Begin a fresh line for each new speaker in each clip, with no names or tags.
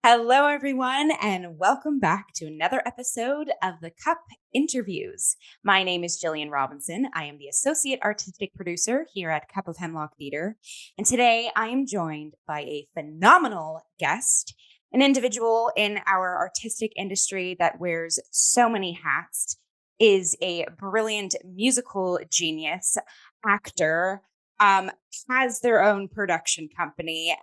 Hello, everyone, and welcome back to another episode of the Cup Interviews. My name is Jillian Robinson. I am the Associate Artistic Producer here at Cup of Hemlock Theatre. And today I am joined by a phenomenal guest, an individual in our artistic industry that wears so many hats, is a brilliant musical genius, actor, has their own production company,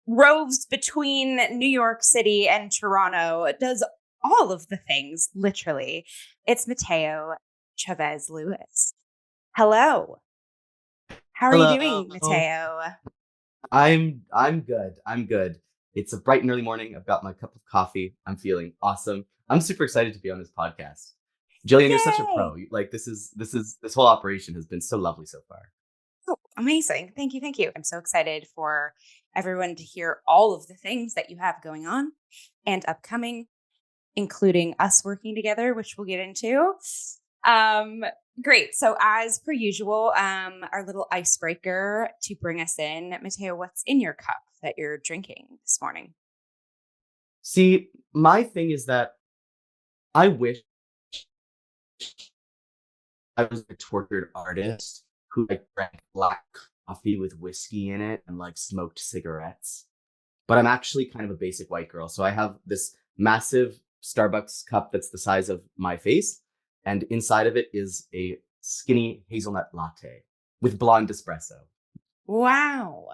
roves between New York City and Toronto, does all of the things, literally. It's Mateo Chavez Lewis. Hello. How are you doing,
Hello.
Mateo?
I'm good. I'm good. It's a bright and early morning. I've got my cup of coffee. I'm feeling awesome. I'm super excited to be on this podcast. Jillian, you're such a
Yay.
pro. Like this whole operation has been so lovely so far.
Oh, amazing. Thank you. Thank you. I'm so excited for everyone to hear all of the things that you have going on and upcoming, including us working together, which we'll get into. Um, Great. So as per usual, our little icebreaker to bring us in, Mateo, what's in your cup that you're drinking this morning?
See, my thing is that I wish I was a tortured artist who like drank black coffee with whiskey in it and like smoked cigarettes. But I'm actually kind of a basic white girl. So I have this massive Starbucks cup that's the size of my face. And inside of it is a skinny hazelnut latte with blonde espresso.
Wow.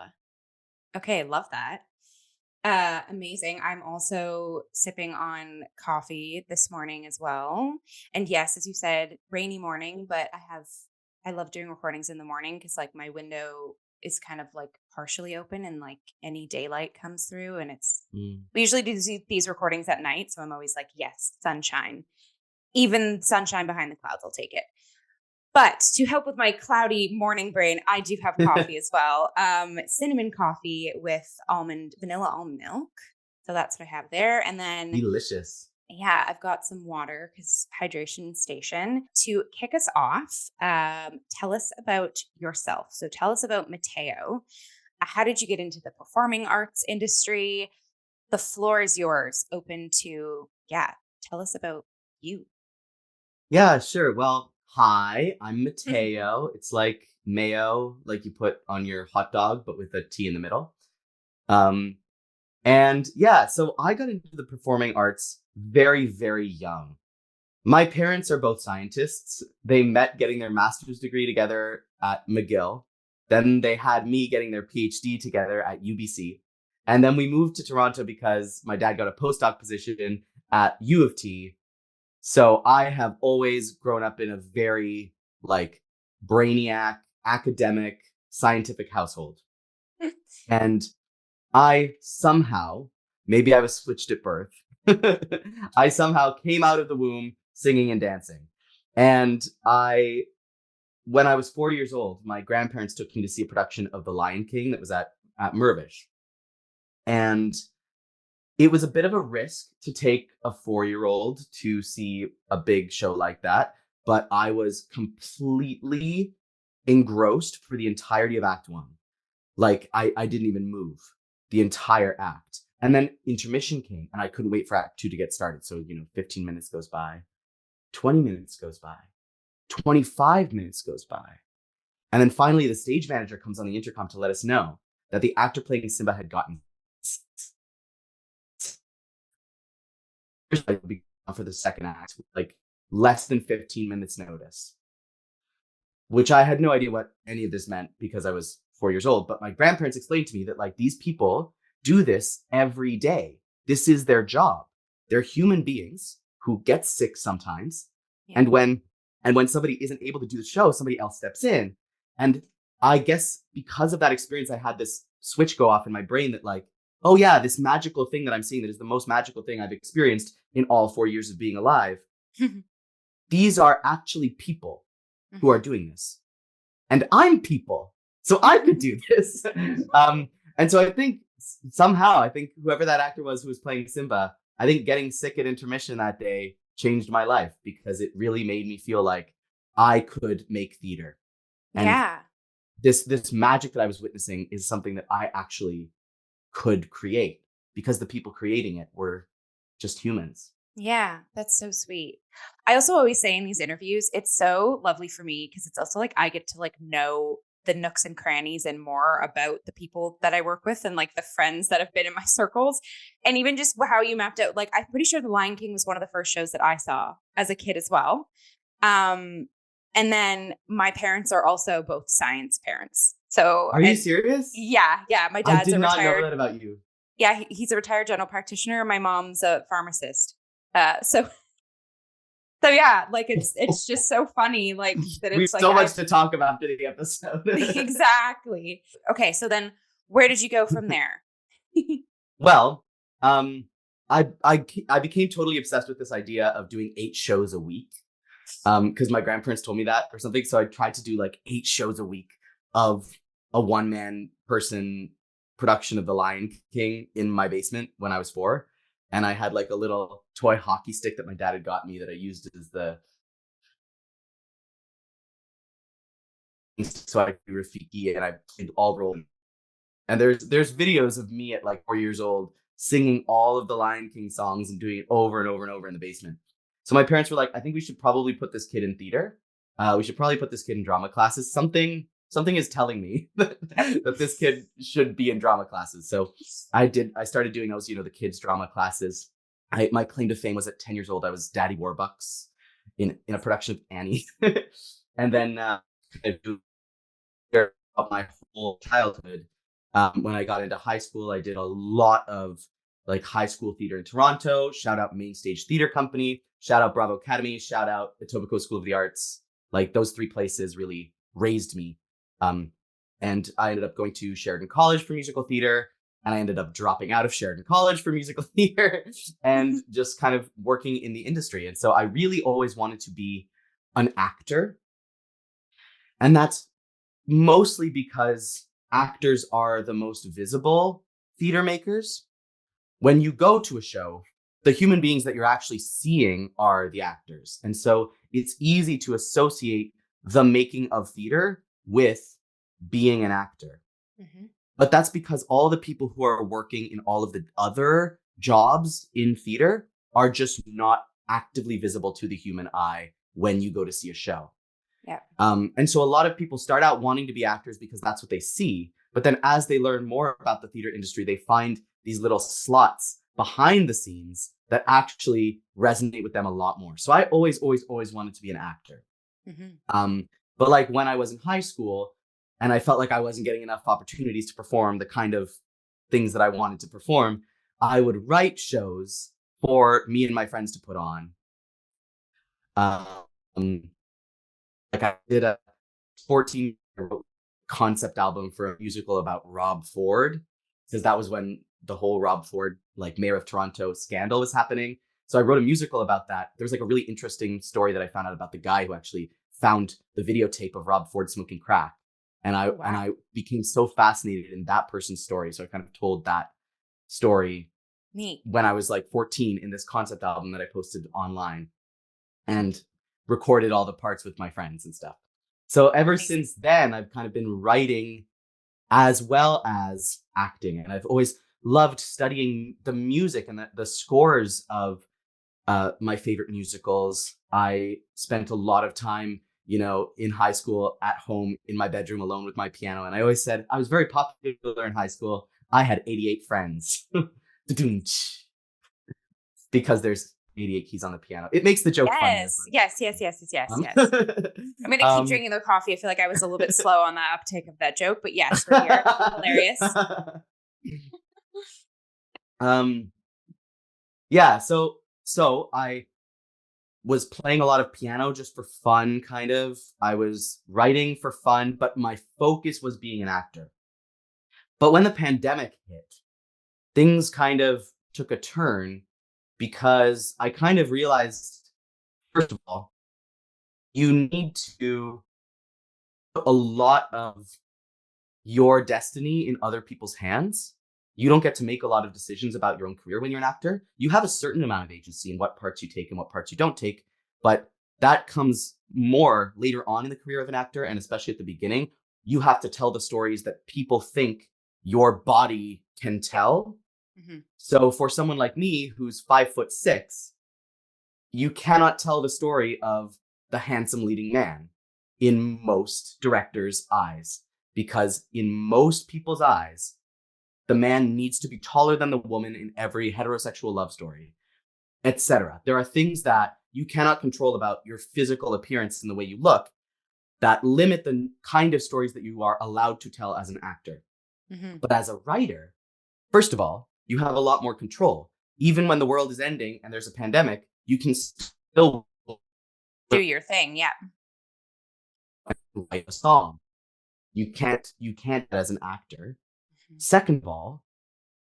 Okay, love that. Amazing. I'm also sipping on coffee this morning as well. And yes, as you said, rainy morning, but I love doing recordings in the morning because like my window is kind of like partially open and like any daylight comes through and
Mm.
we usually do these recordings at night. So I'm always like, yes, sunshine, even sunshine behind the clouds, I'll take it. But to help with my cloudy morning brain, I do have coffee as well. Cinnamon coffee with vanilla almond milk. So that's what I have there. And then,
Delicious.
yeah, I've got some water because hydration station. To kick us off, tell us about yourself. So tell us about Mateo. How did you get into the performing arts industry? The floor is yours, open to, yeah, tell us about you.
Yeah, sure. Well, hi, I'm Mateo. It's like mayo, like you put on your hot dog, but with a T in the middle. Um, and yeah, so I got into the performing arts very, very young. My parents are both scientists. They met getting their master's degree together at McGill. Then they had me getting their PhD together at UBC. And then we moved to Toronto because my dad got a postdoc position at U of T. So I have always grown up in a very like brainiac, academic, scientific household. And I somehow, maybe I was switched at birth, I somehow came out of the womb singing and dancing. And when I was 40 years old, my grandparents took me to see a production of The Lion King that was at Mirvish. And it was a bit of a risk to take a 4-year-old to see a big show like that, but I was completely engrossed for the entirety of Act One. Like I didn't even move the entire act. And then intermission came and I couldn't wait for Act Two to get started. So, 15 minutes goes by, 20 minutes goes by, 25 minutes goes by. And then finally the stage manager comes on the intercom to let us know that the actor playing Simba had gotten for the second act, like less than 15 minutes notice, which I had no idea what any of this meant because I was 4 years old. But my grandparents explained to me that like these people do this every day. This is their job. They're human beings who get sick sometimes.
Yeah.
And when somebody isn't able to do the show, somebody else steps in. And I guess because of that experience, I had this switch go off in my brain that like, oh yeah, this magical thing that I'm seeing that is the most magical thing I've experienced in all 4 years of being alive. These are actually people who are doing this. And I'm people. So I could do this. And so I think somehow, I think whoever that actor was who was playing Simba, I think getting sick at intermission that day changed my life because it really made me feel like I could make theater. And
Yeah.
this magic that I was witnessing is something that I actually could create. because the people creating it were just humans.
Yeah, that's so sweet. I also always say in these interviews, it's so lovely for me because it's also like I get to like know the nooks and crannies and more about the people that I work with and like the friends that have been in my circles. And even just how you mapped out, like I'm pretty sure The Lion King was one of the first shows that I saw as a kid as well. Um, and then my parents are also both science parents. So,
Are you
and
serious?
yeah, my
I
dad's
did
a
not know
retired,
that about you.
yeah, he's a retired general practitioner. My mom's a pharmacist. So so yeah, like it's just so funny, like that
We have
it's like
so
I
much to talk about after the episode.
exactly. Okay, so then where did you go from there?
Well, um, I became totally obsessed with this idea of doing 8 shows a week. Because my grandparents told me that or something. So I tried to do like 8 shows a week of a one-man person production of The Lion King in my basement when I was 4. And I had like a little toy hockey stick that my dad had got me that I used as the so I could do Rafiki, and I played all the roles. And there's videos of me at like 4 years old singing all of the Lion King songs and doing it over and over and over in the basement. So my parents were like, I think we should probably put this kid in theater. We should probably put this kid in drama classes. Something is telling me that this kid should be in drama classes. So I started doing those, the kids drama classes. My claim to fame was at 10 years old. I was Daddy Warbucks in a production of Annie. And then I do my whole childhood. When I got into high school, I did a lot of like high school theater in Toronto. Shout out Main Stage Theater Company. Shout out Bravo Academy. Shout out Etobicoke School of the Arts. Like those 3 places really raised me. And I ended up going to Sheridan College for musical theater. And I ended up dropping out of Sheridan College for musical theater and just kind of working in the industry. And so I really always wanted to be an actor. And that's mostly because actors are the most visible theater makers. When you go to a show, the human beings that you're actually seeing are the actors. And so it's easy to associate the making of theater with being an actor. Mm-hmm. But that's because all the people who are working in all of the other jobs in theater are just not actively visible to the human eye when you go to see a show.
Yeah.
And so a lot of people start out wanting to be actors because that's what they see. But then as they learn more about the theater industry, they find these little slots behind the scenes that actually resonate with them a lot more. So I always wanted to be an actor. Mm-hmm. But like when I was in high school and I felt like I wasn't getting enough opportunities to perform the kind of things that I wanted to perform, I would write shows for me and my friends to put on. Like I did a 14 concept album for a musical about Rob Ford, because that was when the whole Rob Ford, like mayor of Toronto scandal was happening. So I wrote a musical about that. There was like a really interesting story that I found out about the guy who actually found the videotape of Rob Ford smoking crack. And I became so fascinated in that person's story. So I kind of told that story when I was like 14 in this concept album that I posted online and recorded all the parts with my friends and stuff. So ever since then, I've kind of been writing as well as acting. And I've always loved studying the music and the scores of my favorite musicals. I spent a lot of time, in high school at home in my bedroom alone with my piano. And I always said I was very popular in high school. I had 88 friends because there's 88 keys on the piano. It makes the joke funnier.
Yes. I'm going to keep drinking the coffee. I feel like I was a little bit slow on the uptake of that joke, but yes, we're here. Hilarious.
Yeah, so I was playing a lot of piano just for fun, kind of. I was writing for fun, but my focus was being an actor. But when the pandemic hit, things kind of took a turn because I kind of realized, first of all, you need to put a lot of your destiny in other people's hands. You don't get to make a lot of decisions about your own career when you're an actor. You have a certain amount of agency in what parts you take and what parts you don't take, but that comes more later on in the career of an actor, and especially at the beginning. You have to tell the stories that people think your body can tell,
Mhm.
So for someone like me who's 5'6", you cannot tell the story of the handsome leading man in most directors' eyes, because in most people's eyes, the man needs to be taller than the woman in every heterosexual love story, etc. There are things that you cannot control about your physical appearance and the way you look that limit the kind of stories that you are allowed to tell as an actor.
Mhm.
But as a writer, first of all, you have a lot more control. Even when the world is ending and there's a pandemic, you can still
Do your thing. Yeah.
write a song. You can't as an actor.
Mhm.
Second of all,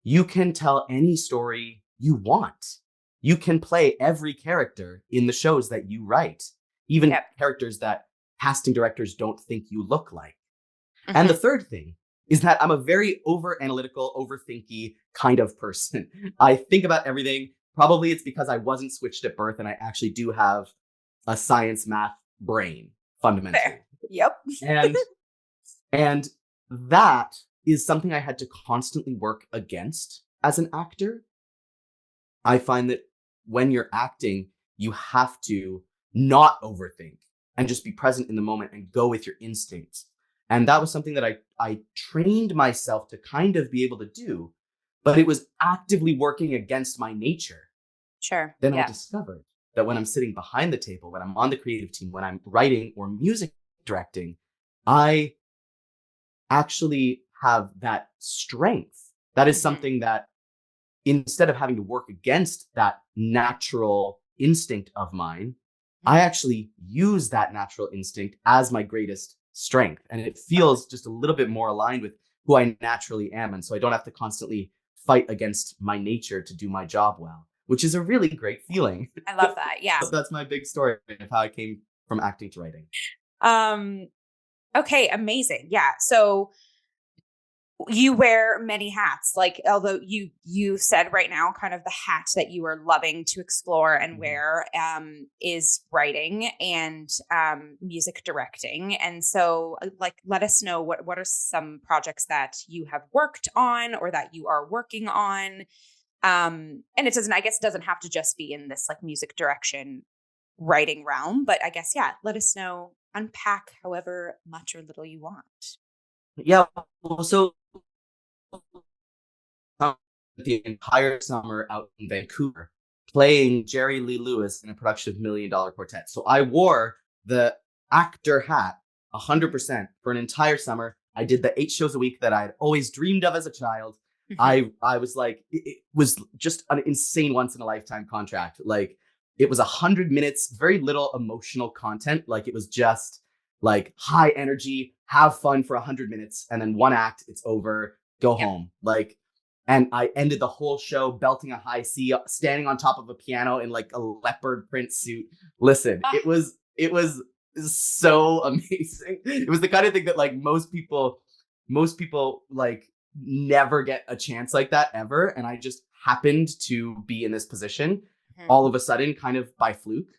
you can tell any story you want. You can play every character in the shows that you write, even
Yep.
characters that casting directors don't think you look like. And the
Mhm.
third thing is that I'm a very over analytical, overthinky kind of person. I think about everything. Probably it's because I wasn't switched at birth and I actually do have a science math brain fundamentally.
Fair. Yep.
And and that is something I had to constantly work against as an actor. I find that when you're acting, you have to not overthink and just be present in the moment and go with your instincts. And that was something that I trained myself to kind of be able to do, but it was actively working against my nature.
Sure.
Then I
Yeah.
discovered that when I'm sitting behind the table, when I'm on the creative team, when I'm writing or music directing, I actually have that strength. That is
Mhm.
something that instead of having to work against that natural instinct of mine, I
Mhm.
actually use that natural instinct as my greatest strength. And it
Totally.
feels just a little bit more aligned with who I naturally am. And so I don't have to constantly fight against my nature to do my job well, which is a really great feeling.
I love that. Yeah.
That's my big story of how I came from acting to writing.
Um, okay, amazing. Yeah. So you wear many hats. Like, although you said right now kind of the hat that you are loving to explore and
Mhm.
wear is writing and music directing. And so like let us know what are some projects that you have worked on or that you are working on. And it doesn't, I guess it doesn't have to just be in this like music direction writing realm, but I guess yeah, let us know, unpack however much or little you want.
Yeah. Well, so the entire summer out in Vancouver playing Jerry Lee Lewis in a production of Million Dollar Quartet. So I wore the actor hat
Mhm.
100% for an entire summer. I did the 8 shows a week that I'd always dreamed of as a child.
Mhm.
I was like, it was just an insane once in a lifetime contract. Like it was 100 minutes, very little emotional content. Like it was just like high energy, have fun for 100 minutes, and then one act, it's over, go
Yep.
home. Like and I ended the whole show belting a high C, standing on top of a piano in like a leopard print suit. Listen,
Ah,
it was so amazing. It was the kind of thing that like most people like never get a chance like that ever. And I just happened to be in this position
mhm.
all of a sudden, kind of by fluke.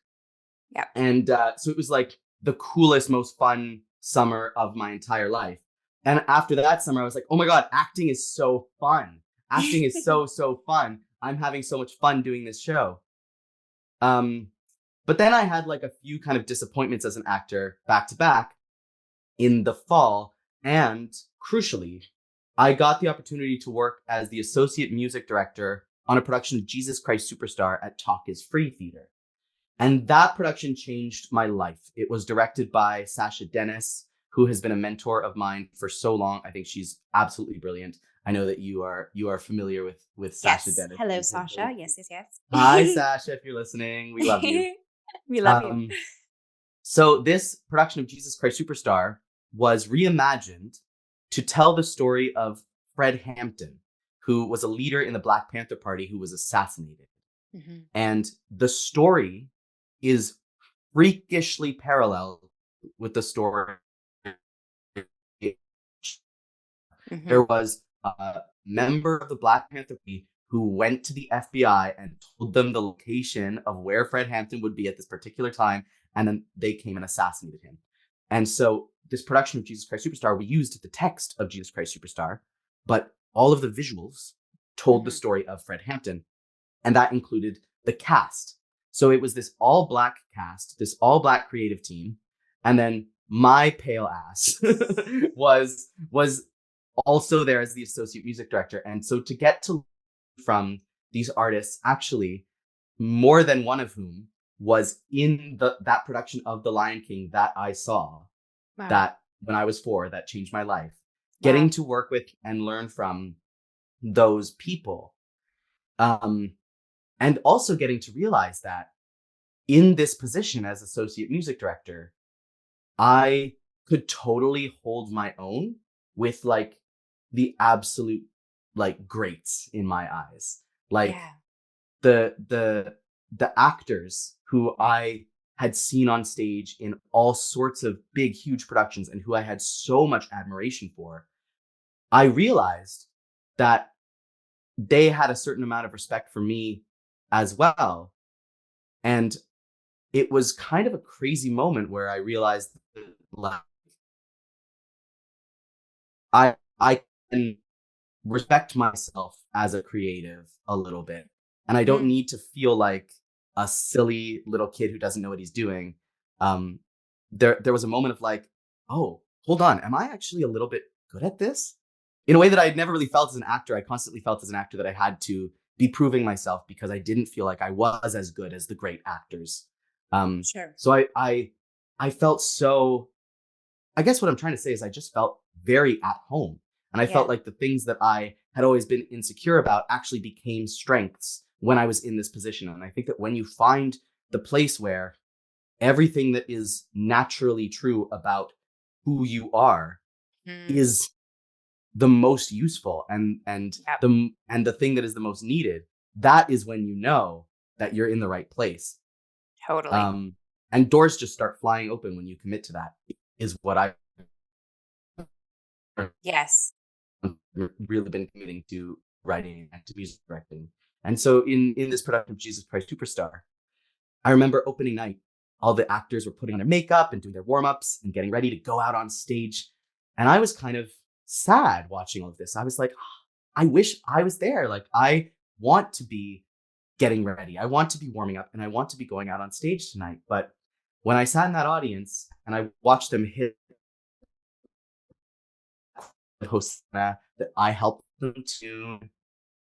Yep.
And so it was like the coolest, most fun summer of my entire life. And after that summer, I was like, oh my God, acting is so fun. Acting is so, so fun. I'm having so much fun doing this show. Um, but then I had like a few kind of disappointments as an actor back to back in the fall. And crucially, I got the opportunity to work as the associate music director on a production of Jesus Christ Superstar at Talk is Free Theater. And that production changed my life. It was directed by Sasha Dennis, who has been a mentor of mine for so long. I think she's absolutely brilliant. I know that you are familiar with Sasha
Yes.
Dennis.
Hello,
She's a
Sasha.
really
Yes, yes,
Hi
yes.
Sasha, if you're listening, we love you.
We love you.
Um, so this production of Jesus Christ Superstar was reimagined to tell the story of Fred Hampton, who was a leader in the Black Panther Party who was assassinated.
Mhm.
And the story is freakishly parallel with the story. There
Mhm.
was a member of the Black Panther Party who went to the FBI and told them the location of where Fred Hampton would be at this particular time, and then they came and assassinated him. And so this production of Jesus Christ Superstar, we used the text of Jesus Christ Superstar, but all of the visuals told the
Mhm.
story of Fred Hampton. And that included the cast. So it was this all black cast, this all black creative team. And then my pale ass was also there as the associate music director. And so to get to from these artists, actually, more than one of whom was in that production of The Lion King that I saw,
Wow.
that when I was 4, that changed my life. Getting
Wow.
to work with and learn from those people. Um, and also getting to realize that in this position as associate music director, I could totally hold my own with like the absolute like greats in my eyes. Like
Yeah.
the actors who I had seen on stage in all sorts of big, huge productions and who I had so much admiration for, I realized that they had a certain amount of respect for me as well. And it was kind of a crazy moment where I realized that, like, I can respect myself as a creative a little bit. And I don't
Mm.
need to feel like a silly little kid who doesn't know what he's doing. Um, there was a moment of like, oh, hold on, am I actually a little bit good at this? In a way that I had never really felt as an actor. I constantly felt as an actor that I had to be proving myself because I didn't feel like I was as good as the great actors.
Sure.
So I felt so, I guess what I'm trying to say is I just felt very at home. And I felt
Yeah.
like the things that I had always been insecure about actually became strengths when I was in this position. And I think that when you find the place where everything that is naturally true about who you are
Mm.
is the most useful
Yep.
and the thing that is the most needed, that is when you know that you're in the right place.
Totally.
Um, and doors just start flying open when you commit to that, is what I
Yes.
really been committing to writing and to music directing. And so in this production of Jesus Christ Superstar, I remember opening night, all the actors were putting on their makeup and doing their warm-ups and getting ready to go out on stage. And I was kind of sad watching all of this. I was like, I wish I was there. Like, I want to be getting ready. I want to be warming up and I want to be going out on stage tonight. But when I sat in that audience and I watched them hit the Hosanna that I helped them to,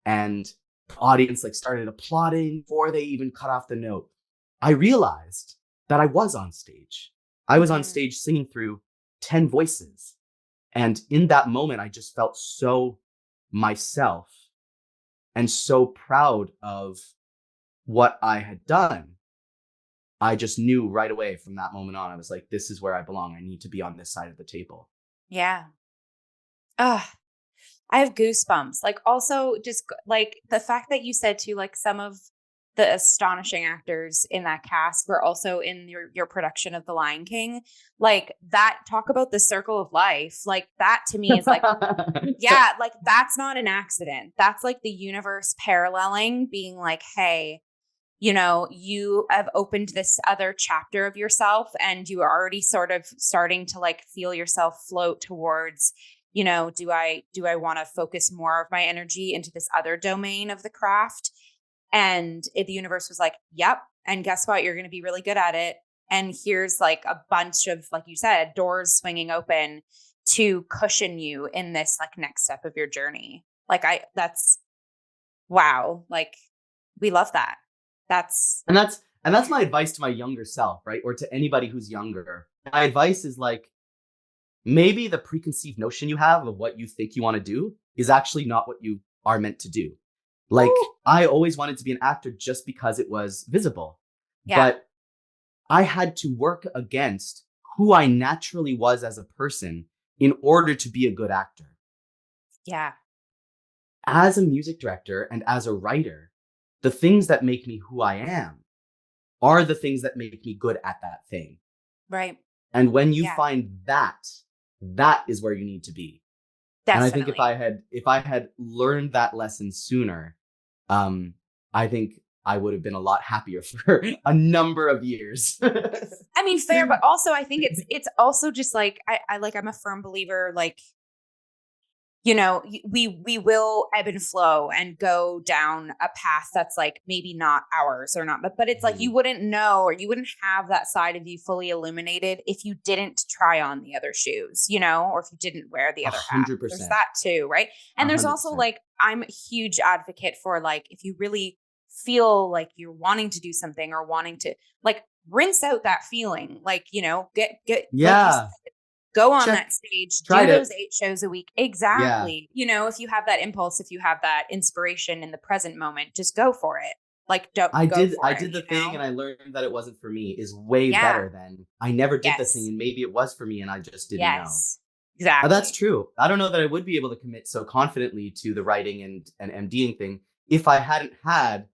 and the audience like started applauding before they even cut off the note, I realized that I was on stage. I was on
Mm.
stage singing through 10 voices. And in that moment, I just felt so myself and so proud of what I had done. I just knew right away from that moment on, I was like, this is where I belong. I need to be on this side of the table.
Yeah. Ugh. I have goosebumps. Like, also just like the fact that you said too, like some of the astonishing actors in that cast were also in your production of The Lion King. Like that, talk about the circle of life. Like that to me is like, yeah, like that's not an accident. That's like the universe paralleling, being like, hey, you have opened this other chapter of yourself and you are already sort of starting to like feel yourself float towards, do I want to focus more of my energy into this other domain of the craft? And the universe was like, yep. And guess what? You're going to be really good at it. And here's like a bunch of, like you said, doors swinging open to cushion you in this like next step of your journey. Like that's wow. Like we love that. That's
and that's my advice to my younger self, right? Or to anybody who's younger. My advice is like, maybe the preconceived notion you have of what you think you want to do is actually not what you are meant to do. Like,
Ooh,
I always wanted to be an actor just because it was visible,
yeah,
but I had to work against who I naturally was as a person in order to be a good actor.
yeah,
As a music director and as a writer, the things that make me who I am are the things that make me good at that thing.
right.
And when you
Yeah,
find that, that is where you need to be. And I think if
definitely.
I had learned that lesson sooner, um, I think I would have been a lot happier for a number of years.
I mean, fair, but also I think it's also just like I'm a firm believer, like we will ebb and flow and go down a path that's like maybe not ours or not, but it's like you wouldn't know, or you wouldn't have that side of you fully illuminated if you didn't try on the other shoes, or if you didn't wear the
A
other hat.
hundred
There's
percent.
that too, right? And there's also
100%.
like, I'm a huge advocate for like, if you really feel like you're wanting to do something or wanting to like rinse out that feeling, like, get like you said,
Yeah.
go on that
Check.
stage, do
Tried
those
it.
8 shows a week.
Yeah.
Exactly. If you have that impulse, if you have that inspiration in the present moment, just go for it. Like, don't
I
go
did
for
I
it,
did the thing and I learned that it wasn't for me is way
Yeah.
better than I never did the thing
Yes.
and maybe it was for me and I just didn't know.
Yes.
That's
Exactly.
true. I don't know that I would be able to commit so confidently to the writing and MDing thing if I hadn't had,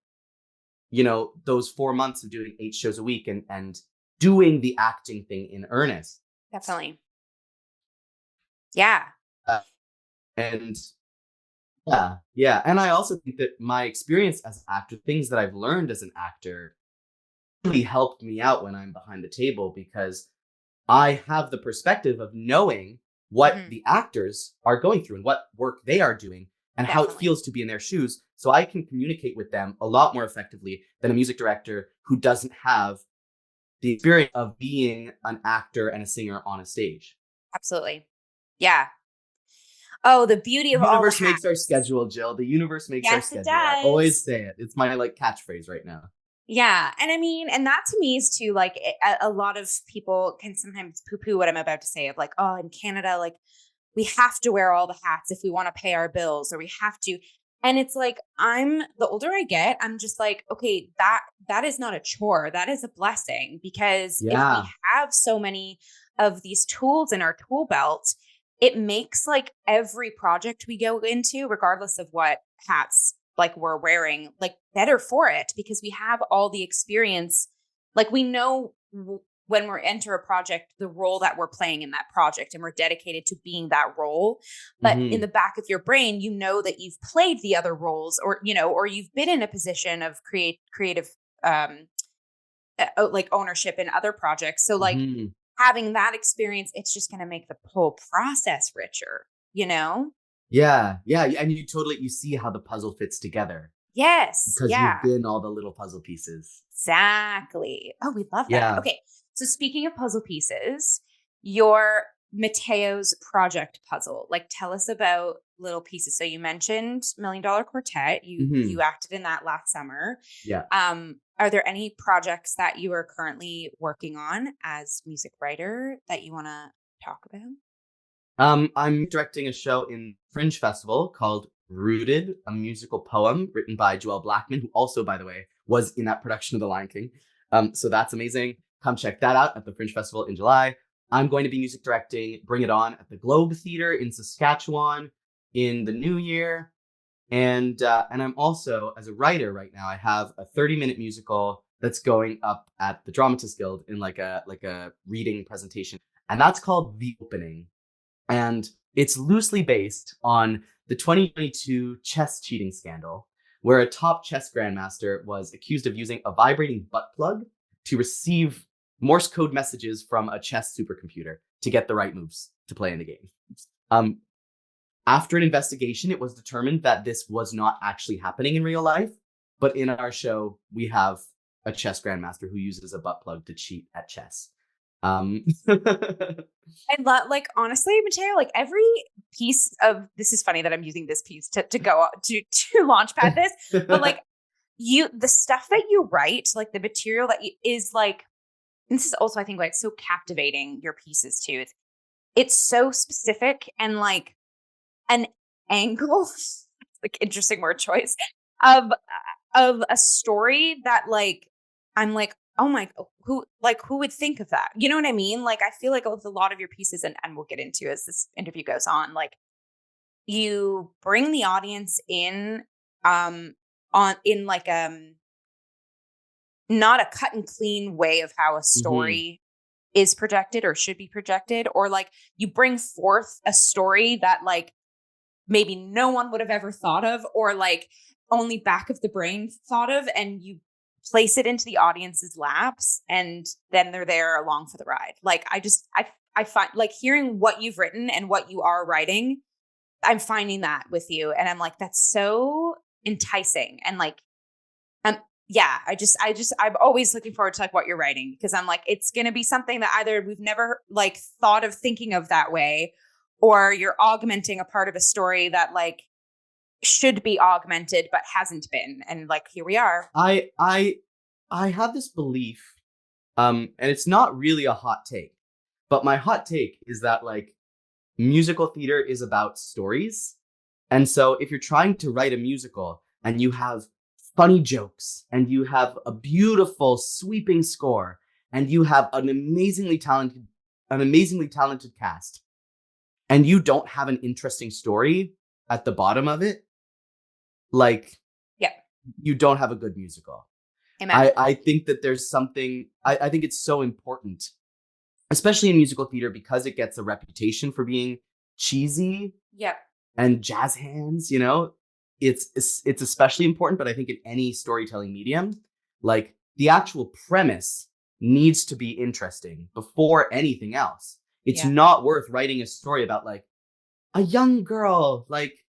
those 4 months of doing 8 shows a week and doing the acting thing in earnest.
Definitely. Yeah.
Uh, and yeah, yeah. And I also think that my experience as an actor, things that I've learned as an actor really helped me out when I'm behind the table because I have the perspective of knowing what
Hmm.
the actors are going through and what work they are doing and how it
Definitely.
feels to be in their shoes. So I can communicate with them a lot more effectively than a music director who doesn't have the experience of being an actor and a singer on a stage.
Absolutely. Yeah. Oh, the beauty
The
of all the
universe makes our
hats.
schedule, Jill. The universe makes our
Yes, it
schedule. I always
does.
say it. It's my like catchphrase right now.
Yeah. And I mean, and that to me is too, like, a lot of people can sometimes poo poo what I'm about to say of like, oh, in Canada, like, we have to wear all the hats if we want to pay our bills, or we have to. And it's like, the older I get, I'm just like, okay, that is not a chore. That is a blessing, because if we
Yeah.
have so many of these tools in our tool belt, it makes like every project we go into, regardless of what hats like we're wearing, like better for it, because we have all the experience. Like, we know when we enter a project, the role that we're playing in that project, and we're dedicated to being that role. But in the
Hmm.
back of your brain, that you've played the other roles, or, or you've been in a position of creative, um, like ownership in other projects. So like,
Hmm.
having that experience, it's just going to make the whole process richer, you know?
Yeah. Yeah. And you see how the puzzle fits together
Yes.
because you've
Yeah.
been all the little puzzle pieces.
Exactly. Oh, we love that.
Yeah.
Okay. So speaking of puzzle pieces, your Mateo's project puzzle, like, tell us about little pieces. So you mentioned Million Dollar Quartet. You
Hmm.
acted in that last summer.
Yeah.
Are there any projects that you are currently working on as music writer that you want to talk about?
I'm directing a show in Fringe Festival called Rooted, a musical poem written by Joelle Blackman, who also, by the way, was in that production of The Lion King. So that's amazing. Come check that out at the Fringe Festival in July. I'm going to be music directing Bring It On at the Globe Theatre in Saskatchewan in the new year. And I'm also, as a writer right now, I have a 30-minute musical that's going up at the Dramatists Guild in like a reading presentation, and that's called The Opening. And it's loosely based on the 2022 chess cheating scandal, where a top chess grandmaster was accused of using a vibrating butt plug to receive Morse code messages from a chess supercomputer to get the right moves to play in the game. Um, After an investigation, it was determined that this was not actually happening in real life, but in our show, we have a chess grandmaster who uses a butt plug to cheat at chess. Um,
I love, like, honestly, Mateo, like, every piece of this is funny that I'm using this piece to go to launchpad this, but like, the stuff that you write, like the material that is like, and this is also, I think, like, so captivating, your pieces too. It's so specific, and like an angle, like, interesting word choice, of a story that, like, I'm like, oh my, who would think of that? You know what I mean? Like, I feel like with a lot of your pieces, and we'll get into as this interview goes on, like, you bring the audience in, on in like, not a cut and clean way of how a
mhm.
story is projected or should be projected, or like, you bring forth a story that, like, maybe no one would have ever thought of, or like only back of the brain thought of, and you place it into the audience's laps, and then they're there along for the ride. Like, I find, like, hearing what you've written and what you are writing, I'm finding that with you. And I'm like, that's so enticing. And like, yeah, I'm always looking forward to like what you're writing, because I'm like, it's going to be something that either we've never like thought of thinking of that way, or you're augmenting a part of a story that like should be augmented, but hasn't been. And like, here we are.
I have this belief, and it's not really a hot take, but my hot take is that like musical theater is about stories. And so if you're trying to write a musical and you have funny jokes and you have a beautiful sweeping score and you have an amazingly talented cast, and you don't have an interesting story at the bottom of it, like,
yeah,
you don't have a good musical.
Amen.
I think that there's something, I think it's so important, especially in musical theater, because it gets a reputation for being cheesy
Yep.
and jazz hands, you know, it's especially important. But I think in any storytelling medium, like the actual premise needs to be interesting before anything else. It's
Yeah.
not worth writing a story about like a young girl like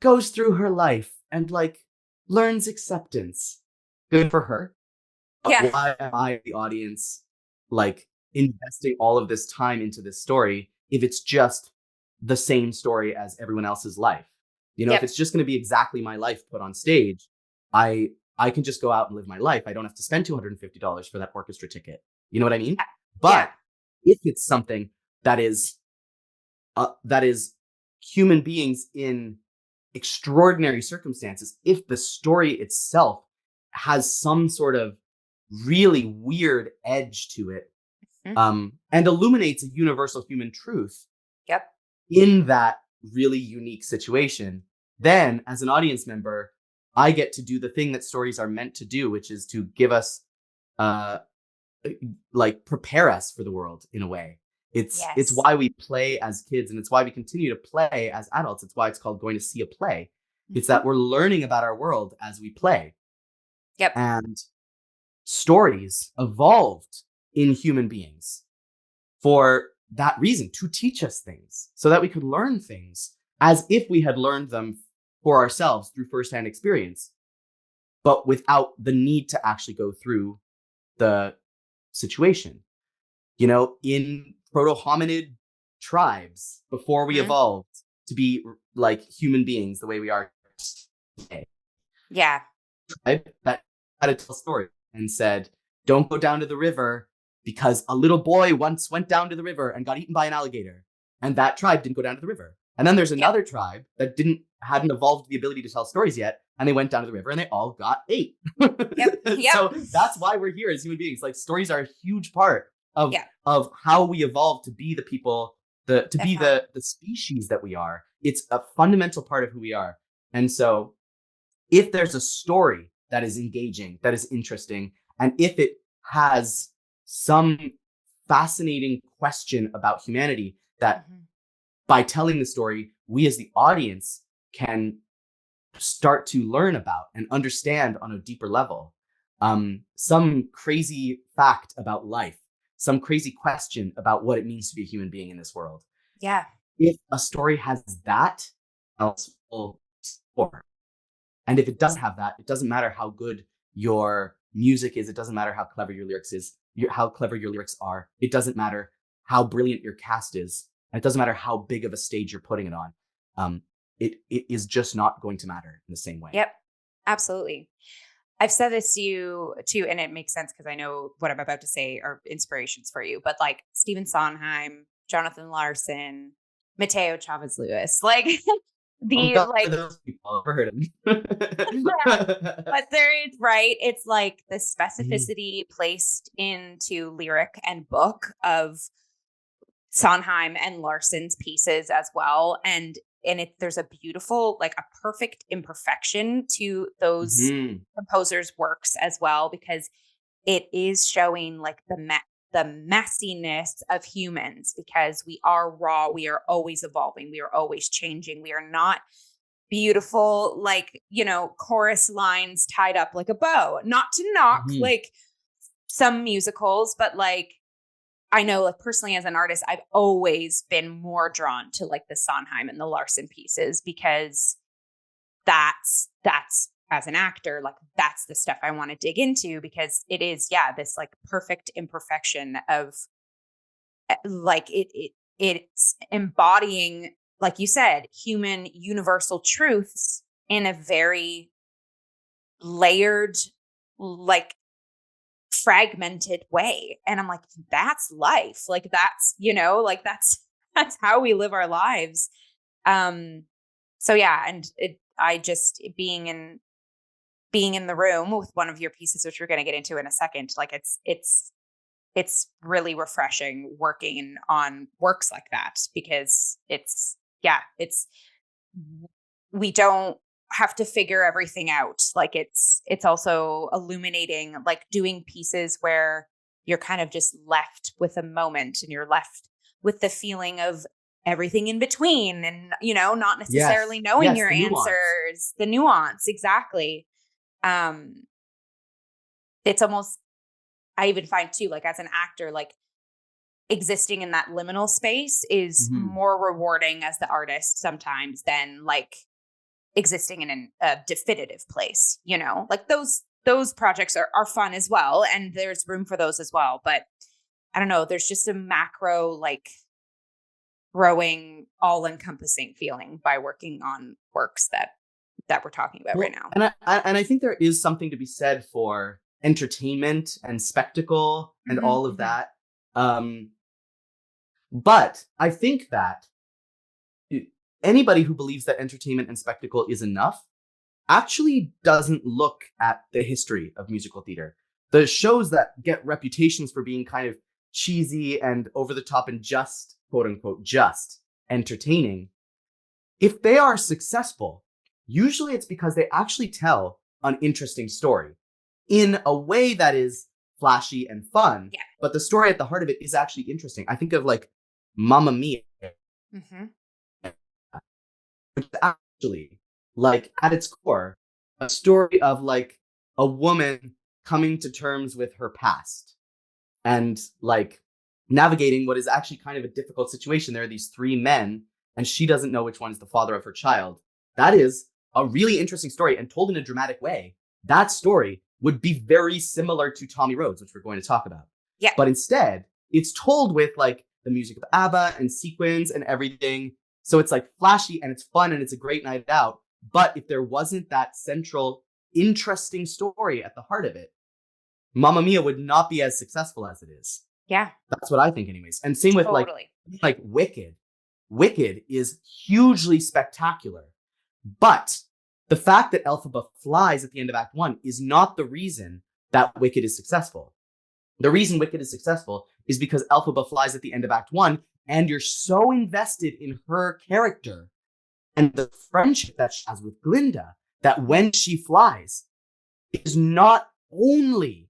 goes through her life and like learns acceptance. Good for her. But
Yeah.
why am I, the audience, like investing all of this time into this story if it's just the same story as everyone else's life? You know, if
Yep.
it's just going to be exactly my life put on stage, I can just go out and live my life. I don't have to spend $250 for that orchestra ticket. You know what I mean? But if it's something that is human beings in extraordinary circumstances, if the story itself has some sort of really weird edge to it, and illuminates a universal human truth
Yep.
in that really unique situation, then as an audience member, I get to do the thing that stories are meant to do, which is to give us, like prepare us for the world in a way. It's why we play as kids, and it's why we continue to play as adults. It's why it's called going to see a play. It's that we're learning about our world as we play.
Yep.
And stories evolved in human beings for that reason, to teach us things so that we could learn things as if we had learned them for ourselves through firsthand experience, but without the need to actually go through the situation. You know, in proto-hominid tribes, before we evolved to be like human beings the way we are today.
Yeah.
That had to tell a story and said, don't go down to the river because a little boy once went down to the river and got eaten by an alligator. And that tribe didn't go down to the river. And then there's another tribe that hadn't evolved the ability to tell stories yet. And they went down to the river and they all got ate. So that's why we're here as human beings. Like, stories are a huge part of how we evolve to be the people, to be the species that we are. It's a fundamental part of who we are. And so if there's a story that is engaging, that is interesting, and if it has some fascinating question about humanity that by telling the story, we as the audience can start to learn about and understand on a deeper level, some crazy fact about life, some crazy question about what it means to be a human being in this world.
Yeah.
If a story has that, else will score. And if it doesn't have that, it doesn't matter how good your music is. It doesn't matter how clever your lyrics are. It doesn't matter how brilliant your cast is. And it doesn't matter how big of a stage you're putting it on. It is just not going to matter in the same way.
Yep, absolutely. I've said this to you too, and it makes sense because I know what I'm about to say are inspirations for you. But like Stephen Sondheim, Jonathan Larson, Mateo Chavez Lewis, like
those people, I've heard of them.
But there is, right? It's like the specificity placed into lyric and book of Sondheim and Larson's pieces as well, and there's a beautiful, like a perfect imperfection to those composers' works as well, because it is showing like the messiness of humans, because we are raw, we are always evolving, we are always changing, we are not beautiful, like, you know, chorus lines tied up like a bow. Not to knock like some musicals, but like I know, like, personally as an artist, I've always been more drawn to like the Sondheim and the Larson pieces, because that's as an actor, like, that's the stuff I want to dig into, because it is, yeah, this like perfect imperfection of like it's embodying, like you said, human universal truths in a very layered, like fragmented way. And I'm like, that's life. Like, that's, like that's how we live our lives. So yeah, and I just being in the room with one of your pieces, which we're going to get into in a second, like it's really refreshing working on works like that, because it's we don't have to figure everything out. Like, it's also illuminating, like doing pieces where you're kind of just left with a moment, and you're left with the feeling of everything in between, and not necessarily knowing your answers, the nuance. Exactly. um it's almost, I even find too, like as an actor, like existing in that liminal space is more rewarding as the artist sometimes than like existing in a definitive place, like those projects are fun as well. And there's room for those as well. But I don't know, there's just a macro, like growing, all encompassing feeling by working on works that we're talking about right now.
And I think there is something to be said for entertainment and spectacle and all of that. But I think that anybody who believes that entertainment and spectacle is enough actually doesn't look at the history of musical theater. The shows that get reputations for being kind of cheesy and over the top and just, quote unquote, just entertaining, if they are successful, usually it's because they actually tell an interesting story in a way that is flashy and fun, but the story at the heart of it is actually interesting. I think of like Mamma Mia, which is actually, like, at its core, a story of like a woman coming to terms with her past and like navigating what is actually kind of a difficult situation. There are these three men, and she doesn't know which one is the father of her child. That is a really interesting story, and told in a dramatic way. That story would be very similar to Tommy Rhodes, which we're going to talk about.
Yeah.
But instead, it's told with like the music of ABBA and sequins and everything. So it's like flashy and it's fun and it's a great night out. But if there wasn't that central, interesting story at the heart of it, Mamma Mia would not be as successful as it is.
Yeah.
That's what I think anyways. And same with like Wicked. Wicked is hugely spectacular. But the fact that Elphaba flies at the end of Act 1 is not the reason that Wicked is successful. The reason Wicked is successful is because Elphaba flies at the end of Act 1, and you're so invested in her character and the friendship that she has with Glinda that when she flies, it is not only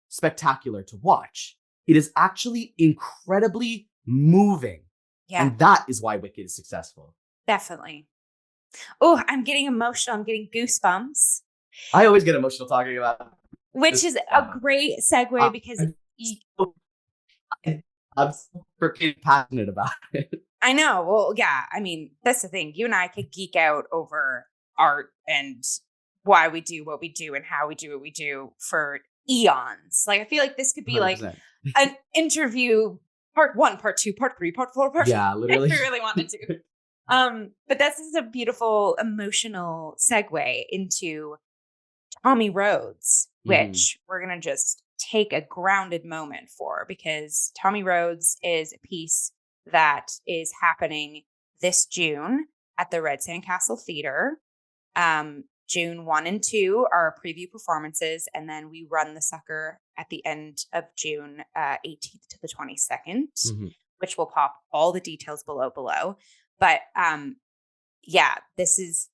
spectacular to watch, it is actually incredibly moving. Yeah. And that is why Wicked is successful.
Definitely. Oh, I'm getting emotional. I'm getting goosebumps.
I always get emotional talking about
which is a great segue because
I'm so freaking passionate about it.
I know. Well, yeah. I mean, that's the thing. You and I could geek out over art and why we do what we do and how we do what we do for eons. Like, I feel like this could be 100%. Like an interview, part 1, part 2, part 3, part 4, part 5.
Yeah, literally.
If we really wanted to. But this is a beautiful emotional segue into Tommy Rhodes, which we're going to just take a grounded moment for, because Tommy Rhodes is a piece that is happening this June at the Red Sandcastle Theatre. June 1 and 2 are preview performances, and then we run the sucker at the end of June 18th to the 22nd, which will pop all the details below. But yeah, this is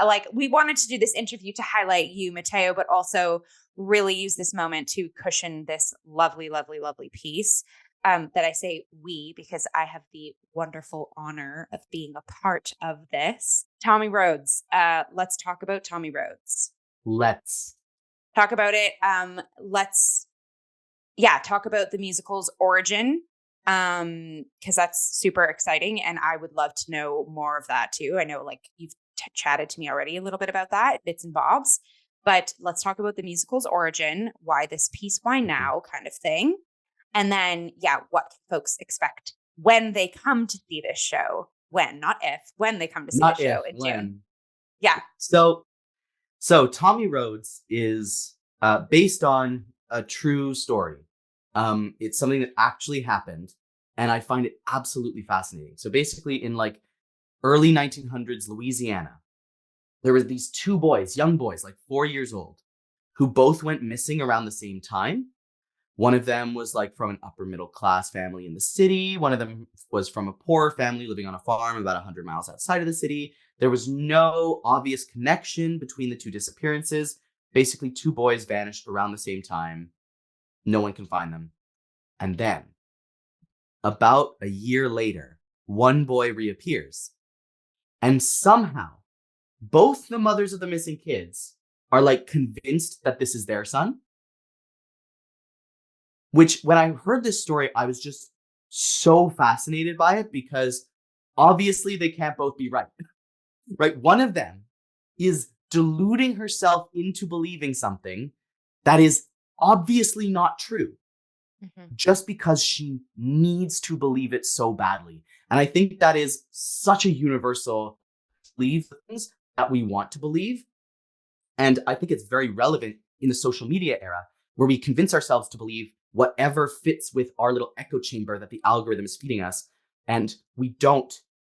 like, we wanted to do this interview to highlight you, Mateo, but also really use this moment to cushion this lovely, lovely, lovely piece. That I say we, because I have the wonderful honor of being a part of this. Tommy Rhodes. Let's talk about Tommy Rhodes.
Let's
talk about it. Let's talk about the musical's origin, because that's super exciting, and I would love to know more of that too. I know, like, you've chatted to me already a little bit about that, bits and bobs, but let's talk about the musical's origin, why this piece, why
Mhm.
now, kind of thing, and then what can folks expect when they come to see this show? When, not if, when they come to see the
Not
show
if,
in June.
when.
Yeah.
So, so Tommy Rhodes is based on a true story. It's something that actually happened, and I find it absolutely fascinating. So basically, in like early 1900s Louisiana, there were these two boys, young boys, like 4 years old, who both went missing around the same time. One of them was like from an upper middle class family in the city. One of them was from a poor family living on a farm about 100 miles outside of the city. There was no obvious connection between the two disappearances. Basically, two boys vanished around the same time. No one can find them. And then, about a year later, one boy reappears. And somehow, both the mothers of the missing kids are like convinced that this is their son. Which, when I heard this story, I was just so fascinated by it because obviously they can't both be right. Right? One of them is deluding herself into believing something that is obviously not true
Mhm.
just because she needs to believe it so badly. And I think that is such a universal belief things that we want to believe. And I think it's very relevant in the social media era where we convince ourselves to believe whatever fits with our little echo chamber that the algorithm is feeding us. And we don't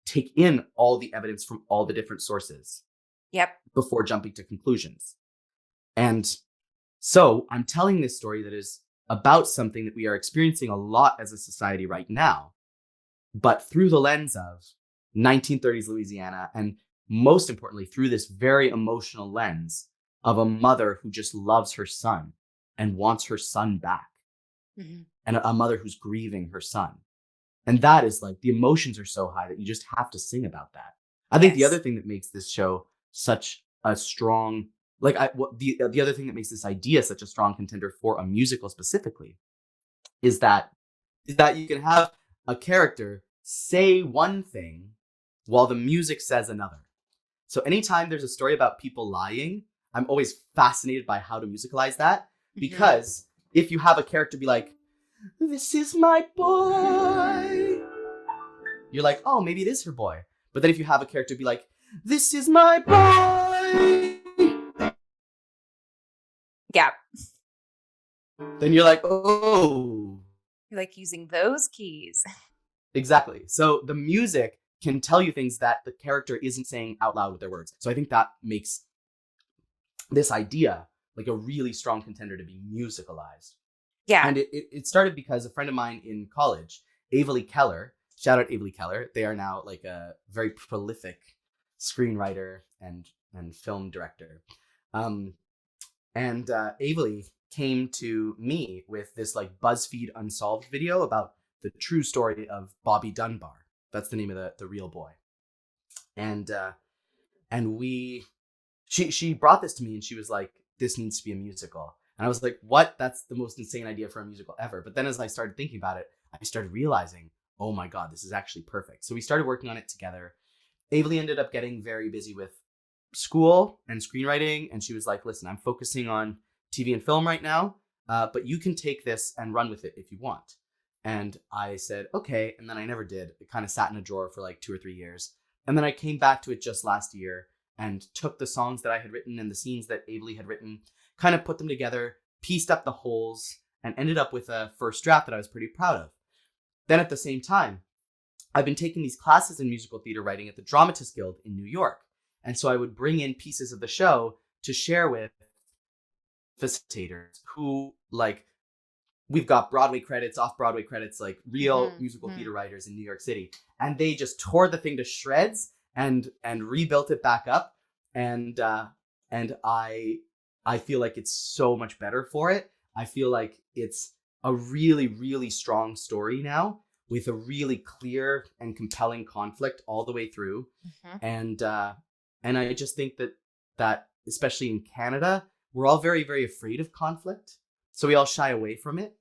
take in all the evidence from all the different sources
Yep.
before jumping to conclusions. And so I'm telling this story that is about something that we are experiencing a lot as a society right now, but through the lens of 1930s Louisiana, and most importantly, through this very emotional lens of a mother who just loves her son and wants her son back,
Mhm.
and a mother who's grieving her son. And that is like the emotions are so high that you just have to sing about that. I think the other
Yes.
thing that makes this show such a strong, like the other thing that makes this idea such a strong contender for a musical specifically is that you can have a character say one thing while the music says another. So anytime there's a story about people lying, I'm always fascinated by how to musicalize that
Mhm.
because if you have a character be like, "This is my boy," you're like, "Oh, maybe it is her boy." But then if you have a character be like, "This is my boy,"
Yeah.
then you're like, "Oh."
You like using those keys.
Exactly. So the music can tell you things that the character isn't saying out loud with their words. So I think that makes this idea like a really strong contender to be musicalized.
Yeah.
And it started because a friend of mine in college, Avalee Keller, shout out Avalee Keller, they are now like a very prolific screenwriter and film director. Um, and Avalee came to me with this like BuzzFeed Unsolved video about the true story of Bobby Dunbar. That's the name of the real boy. And and we she brought this to me and she was like, "This needs to be a musical." And I was like, "What? That's the most insane idea for a musical ever." But then as I started thinking about it, I started realizing, oh my God, this is actually perfect. So we started working on it together. Avalee ended up getting very busy with school and screenwriting. And she was like, "Listen, I'm focusing on TV and film right now, but you can take this and run with it if you want." And I said, "Okay." And then I never did. It kind of sat in a drawer for like 2 or 3 years. And then I came back to it just last year and took the songs that I had written and the scenes that Avalee had written, kind of put them together, pieced up the holes, and ended up with a first draft that I was pretty proud of. Then at the same time, I've been taking these classes in musical theater writing at the Dramatists Guild in New York. And so I would bring in pieces of the show to share with facilitators who, like, we've got Broadway credits, off-Broadway credits, like real
Mhm.
musical
Mhm.
theater writers in New York City. And they just tore the thing to shreds and rebuilt it back up. And and I feel like it's so much better for it. I feel like it's a really, really strong story now with a really clear and compelling conflict all the way through.
Mhm.
And I just think that especially in Canada, we're all very, very afraid of conflict. So we all shy away from it.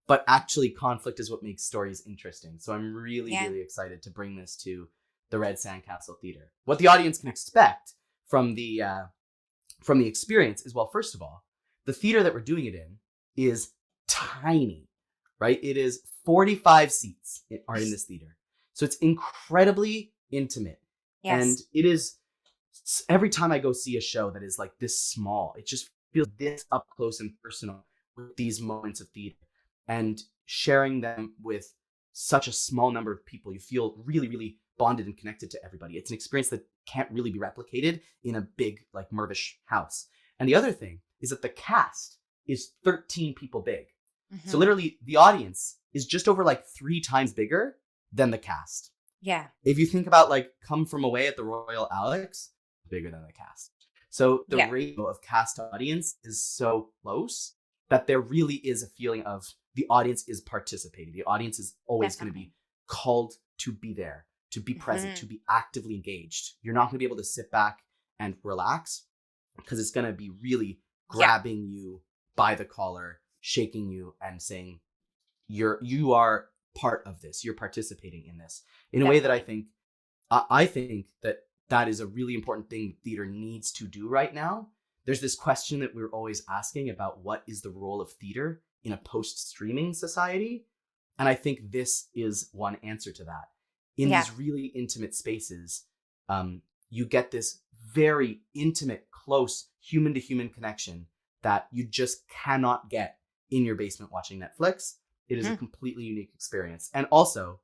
but actually conflict is what makes stories interesting. So I'm really,
Yeah.
really excited to bring this to the Red Sandcastle Theatre. What the audience can expect from the experience is, well, first of all, the theater that we're doing it in is tiny, right? It is 45 seats are in this theater. So it's incredibly intimate.
Yes.
And it is, every time I go see a show that is like this small, it just feels this up close and personal with these moments of theater. And sharing them with such a small number of people, you feel really, really bonded and connected to everybody. It's an experience that can't really be replicated in a big, like, Mervish house. And the other thing is that the cast is 13 people big.
Mm-hmm.
So literally the audience is just over like 3 times bigger than the cast.
Yeah.
If you think about like Come From Away at the Royal Alex, bigger than the cast. So the ratio of cast to audience is so close that there really is a feeling of the audience is participating. The audience is always going to be called to be there, to be present, to be actively engaged. You're not going to be able to sit back and relax because it's going to be really grabbing you by the collar, shaking you and saying, you are part of this. You're participating in this in a way that I think that is a really important thing theater needs to do right now. There's this question that we're always asking about what is the role of theater in a post-streaming society. And I think this is one answer to that. In these really intimate spaces, you get this very intimate, close, human-to-human connection that you just cannot get in your basement watching Netflix. It is a completely unique experience. And also,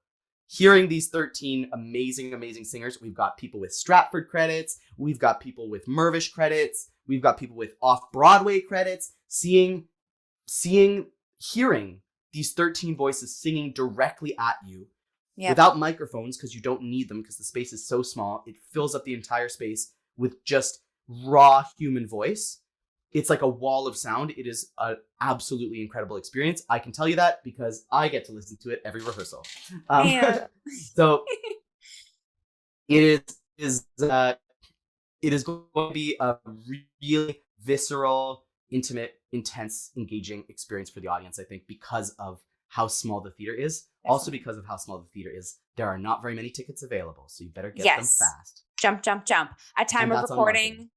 hearing these 13 amazing, amazing singers, we've got people with Stratford credits, we've got people with Mervish credits, we've got people with Off-Broadway credits, hearing these 13 voices singing directly at you without microphones, because you don't need them because the space is so small. It fills up the entire space with just raw human voice. It's like a wall of sound. It is an absolutely incredible experience. I can tell you that because I get to listen to it every rehearsal. So it is going to be a really visceral, intimate, intense, engaging experience for the audience, I think, because of how small the theater is. Definitely. Also because of how small the theater is, there are not very many tickets available, so you better get them fast.
Jump. At time of recording.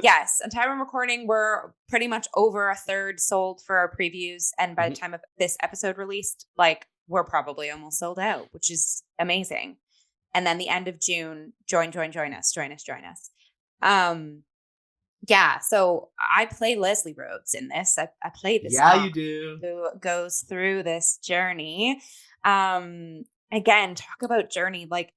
Yes. At time of recording, we're pretty much over a third sold for our previews. And by the time of this episode released, like, we're probably almost sold out, which is amazing. And then the end of June, join us. So I play Leslie Rhodes in this. I play this.
Yeah, you do.
Who goes through this journey. Again, talk about journey. Like,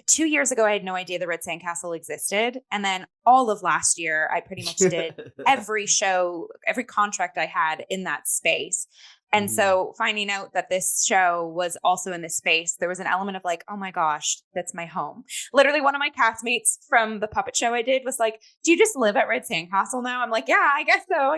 2 years ago, I had no idea the Red Sandcastle existed. And then all of last year, I pretty much did every show, every contract I had in that space. And so finding out that this show was also in this space, there was an element of like, oh my gosh, that's my home. Literally, one of my castmates from the puppet show I did was like, do you just live at Red Sandcastle now? I'm like, yeah, I guess so.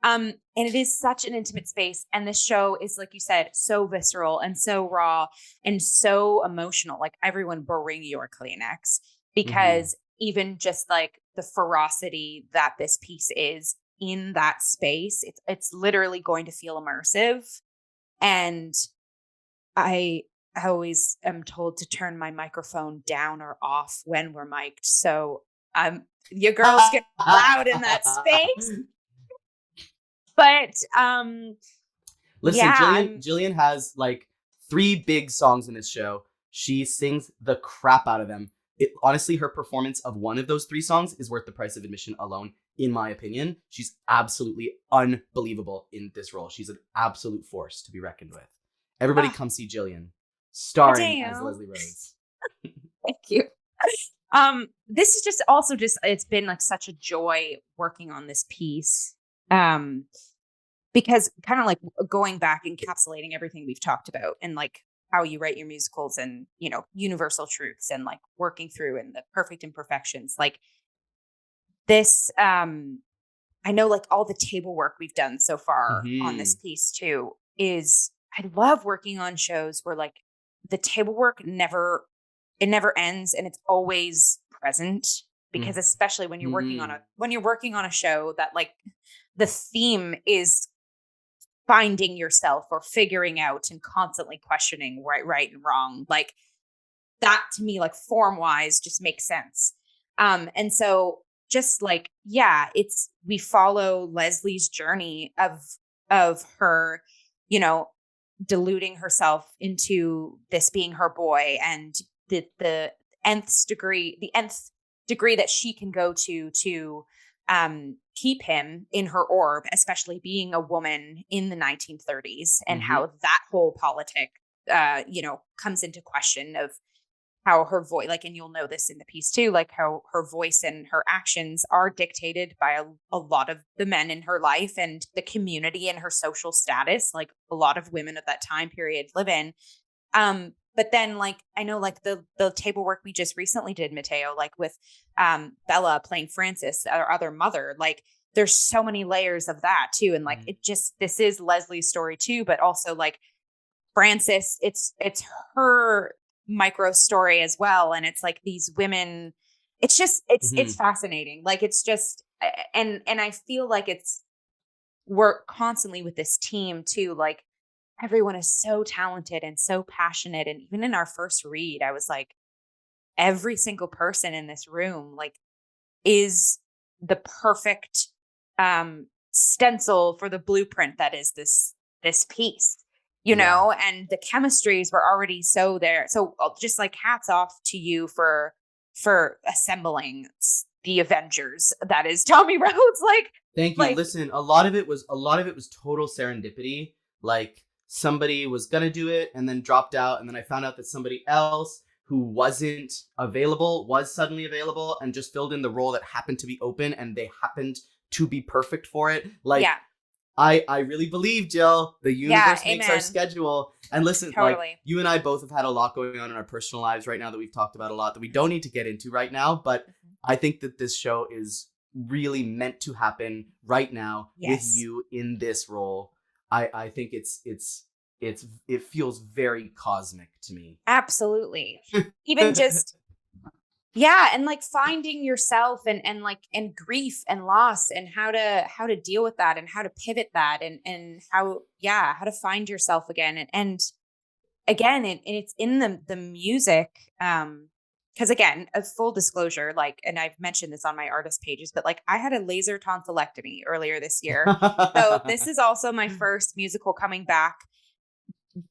And it is such an intimate space. And this show is, like you said, so visceral and so raw and so emotional. Like, everyone bring your Kleenex, because even just like the ferocity that this piece is in that space, it's literally going to feel immersive. And I always am told to turn my microphone down or off when we're mic'd. So your girls get loud in that space. But
listen, Jillian has like 3 big songs in this show. She sings the crap out of them. Honestly, her performance of one of those 3 songs is worth the price of admission alone, in my opinion. She's absolutely unbelievable in this role. She's an absolute force to be reckoned with. Everybody come see Jillian, starring as Leslie Rhodes.
Thank you. This is it's been like such a joy working on this piece. Because kind of like going back, encapsulating everything we've talked about, and like how you write your musicals, and, you know, universal truths, and like working through and the perfect imperfections, like this, I know, like, all the table work we've done so far on this piece too is, I love working on shows where like the table work never ends, and it's always present, because especially when you're working on a show that like the theme is finding yourself or figuring out and constantly questioning right and wrong. Like that to me, like form wise, just makes sense. And so just like, yeah, we follow Leslie's journey of her, you know, deluding herself into this being her boy, and the nth degree that she can go to keep him in her orb, especially being a woman in the 1930s, and how that whole politic, comes into question of how her voice, like, and you'll know this in the piece too, like how her voice and her actions are dictated by a lot of the men in her life and the community and her social status, like a lot of women of that time period live in. But then, like, I know, like the table work we just recently did, Mateo, like with Bella playing Frances, our other mother, like there's so many layers of that too. And like, this is Leslie's story too, but also like Frances, it's her micro story as well. And it's like these women, it's fascinating. Like, it's just, and I feel like we're constantly with this team too. Like, everyone is so talented and so passionate. And even in our first read, I was like, every single person in this room, like, is the perfect stencil for the blueprint that is this piece, know, and the chemistries were already so there. So just like hats off to you for assembling the Avengers that is Tommy Rhodes. Like,
thank you. Like, listen, a lot of it was total serendipity. Like, somebody was gonna do it and then dropped out, and then I found out that somebody else who wasn't available was suddenly available and just filled in the role that happened to be open, and they happened to be perfect for it. Like, I really believe, Jill, the universe makes our schedule. And listen, like, you and I both have had a lot going on in our personal lives right now that we've talked about a lot that we don't need to get into right now. But I think that this show is really meant to happen right now with you in this role. I think it feels very cosmic to me.
Absolutely. Even just, and like finding yourself and like, and grief and loss and how to deal with that and how to pivot that and how to find yourself again. And again, it's in the music. Because again, a full disclosure, like, and I've mentioned this on my artist pages, but like I had a laser tonsillectomy earlier this year. So this is also my first musical coming back,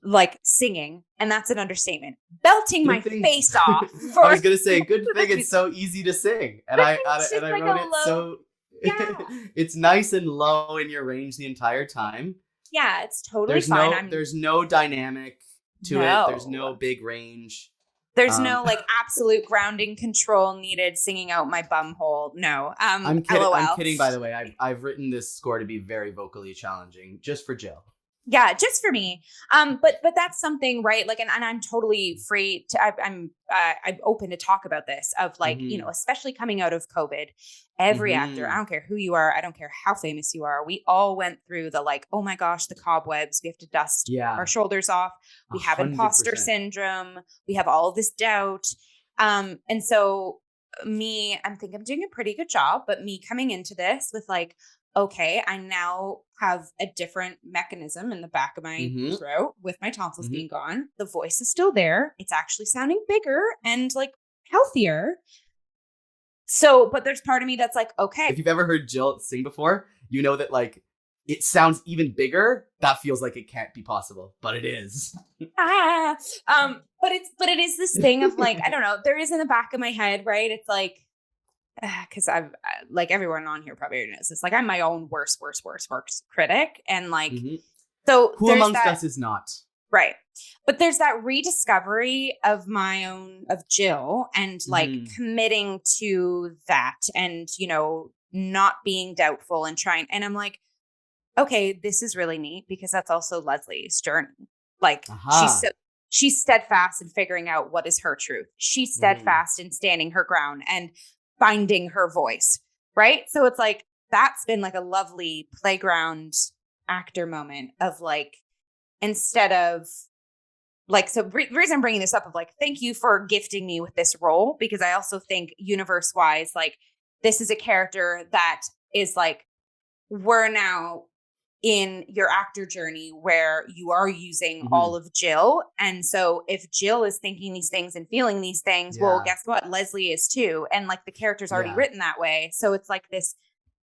like singing, and that's an understatement. Belting my face off.
I was gonna say, good thing it's so easy to sing, and I like wrote it so. It's nice and low in your range the entire time.
Yeah, it's totally fine.
There's no dynamic to it. There's no big range.
There's no like absolute grounding control needed singing out my bum hole. No.
I'm kidding.
LOL.
I'm kidding, by the way. I've written this score to be very vocally challenging, just for Jill.
Yeah, just for me. But that's something, right? Like, and I'm totally free to, I'm open to talk about this of like, especially coming out of COVID, every actor, I don't care who you are, I don't care how famous you are, we all went through the like, oh my gosh, the cobwebs, we have to dust our shoulders off. We 100%. Have imposter syndrome. We have all of this doubt. And so I think I'm doing a pretty good job, but me coming into this with like, okay, I now have a different mechanism in the back of my throat with my tonsils being gone. The voice is still there. It's actually sounding bigger and like healthier. So, but there's part of me that's like, okay.
If you've ever heard Jill sing before, you know that like it sounds even bigger. That feels like it can't be possible, but it is.
But it is this thing of like, I don't know, there is in the back of my head, right? It's like, because I've like everyone on here probably knows this. Like, I'm my own worst critic, and like, so
who amongst us is not,
right? But there's that rediscovery of Jill, and like committing to that, and not being doubtful and trying. And I'm like, okay, this is really neat because that's also Leslie's journey. Like, she's steadfast in figuring out what is her truth. She's steadfast in standing her ground and finding her voice, right? So it's like, that's been like a lovely playground actor moment of like, instead of like, so reason I'm bringing this up of like, thank you for gifting me with this role, because I also think universe wise, like, this is a character that is like, we're now in your actor journey where you are using all of Jill. And so if Jill is thinking these things and feeling these things, well, guess what? Leslie is too. And like the character's already written that way. So it's like this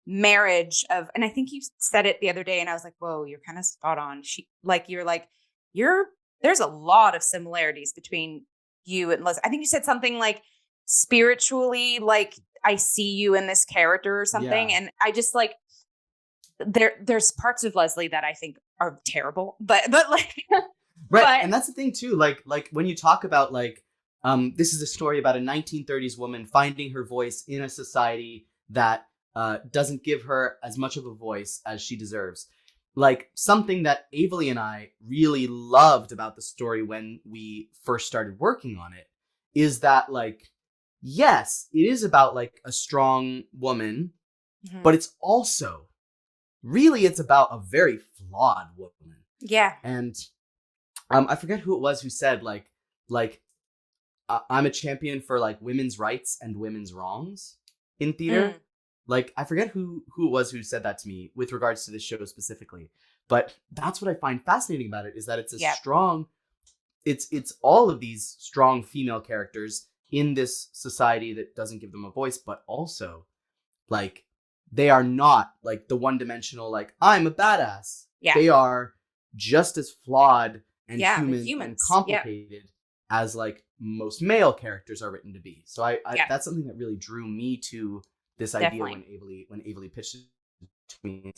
marriage of, and I think you said it the other day and I was like, whoa, you're kind of spot on. There's a lot of similarities between you and Leslie. I think you said something like spiritually, like I see you in this character or something. And I just like, there's parts of Leslie that I think are terrible, but like,
right. And that's the thing too. Like when you talk about like, this is a story about a 1930s woman finding her voice in a society that doesn't give her as much of a voice as she deserves. Like something that Avery and I really loved about the story when we first started working on it is that like, yes, it is about like a strong woman, but it's also really, it's about a very flawed woman.
Yeah.
And I forget who it was who said like I'm a champion for like women's rights and women's wrongs in theater. Like I forget who it was who said that to me with regards to this show specifically. But that's what I find fascinating about it is that it's a strong, it's all of these strong female characters in this society that doesn't give them a voice, but also like they are not like the one-dimensional, like, I'm a badass. Yeah. They are just as flawed and human and complicated as like most male characters are written to be. So I that's something that really drew me to this idea when Avery pitched it to me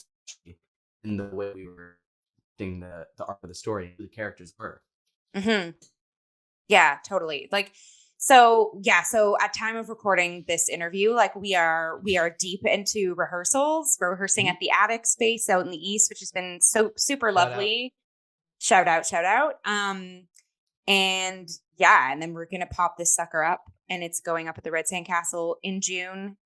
in the way we were doing the arc of the story, who the characters were.
Yeah, totally. Like, so at time of recording this interview, like we are deep into rehearsals. We're rehearsing at the attic space out in the East, which has been so super lovely. Shout out. And then we're going to pop this sucker up and it's going up at the Red Sand Castle in June.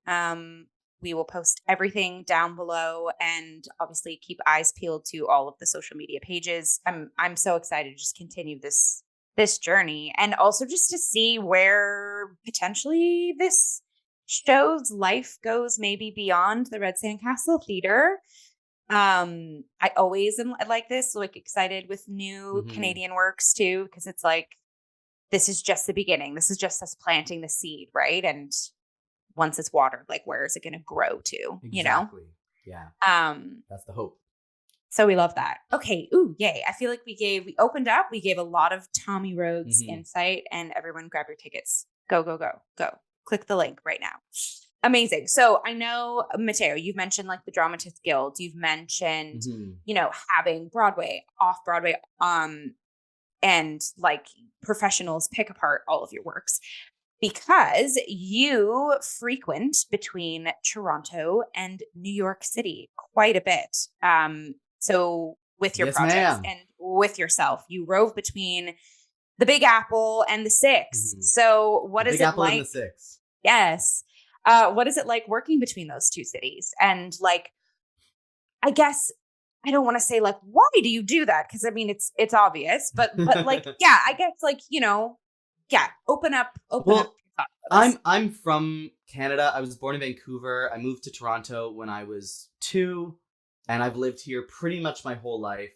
We will post everything down below and obviously keep eyes peeled to all of the social media pages. I'm so excited to just continue this journey and also just to see where potentially this show's life goes, maybe beyond the Red Sand Castle Theater. I always am like this, like excited with new Canadian works too, because it's like, this is just the beginning. This is just us planting the seed, right? And once it's watered, like where is it going to grow to, you know?
Yeah. That's the hope.
So we love that. Okay. Ooh, yay. I feel like we opened up, we gave a lot of Tommy Rhodes insight and everyone grab your tickets. Go. Click the link right now. Amazing. So I know, Mateo, you've mentioned like the Dramatists Guild. You've mentioned, you know, having Broadway, Off-Broadway, and like professionals pick apart all of your works because you frequent between Toronto and New York City quite a bit. So with your projects and with yourself, you rove between the Big Apple and the Six. So what is it like? Big Apple and the Six. Yes. What is it like working between those two cities? And like, I guess I don't want to say like, why do you do that? Because I mean, it's obvious, but like, yeah, I guess like, you know, open up.
I'm from Canada. I was born in Vancouver. I moved to Toronto when I was 2. And I've lived here pretty much my whole life.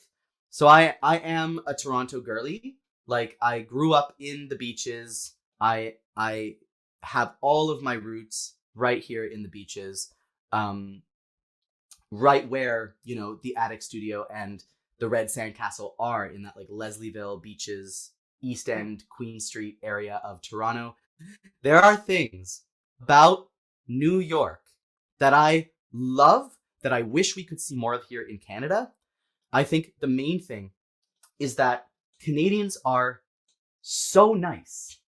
So I am a Toronto girly. Like I grew up in the beaches. I have all of my roots right here in the beaches. Right where, you know, the Attic Studio and the Red Sand Castle are in that like Leslieville Beaches, East End, Queen Street area of Toronto. There are things about New York that I love, that I wish we could see more of here in Canada. I think the main thing is that Canadians are so nice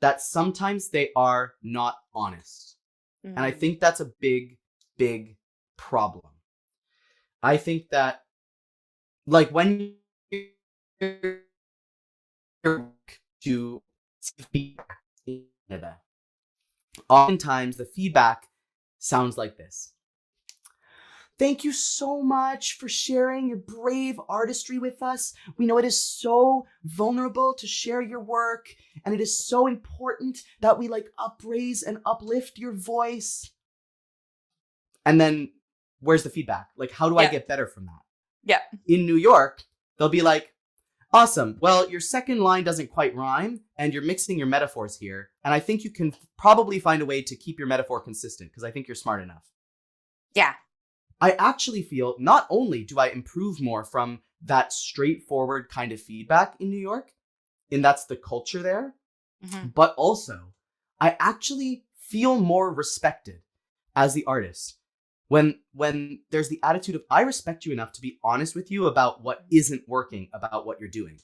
that sometimes they are not honest. And I think that's a big, big problem. I think that like when you're to feedback in Canada, oftentimes the feedback sounds like this. Thank you so much for sharing your brave artistry with us. We know it is so vulnerable to share your work, and it is so important that we like upraise and uplift your voice. And then where's the feedback? Like, how do I get better from that?
Yeah.
In New York, they'll be like, awesome. Well, your second line doesn't quite rhyme, and you're mixing your metaphors here. And I think you can probably find a way to keep your metaphor consistent because I think you're smart enough.
Yeah.
I actually feel not only do I improve more from that straightforward kind of feedback in New York, and that's the culture there, but also I actually feel more respected as the artist when there's the attitude of, I respect you enough to be honest with you about what isn't working about what you're doing.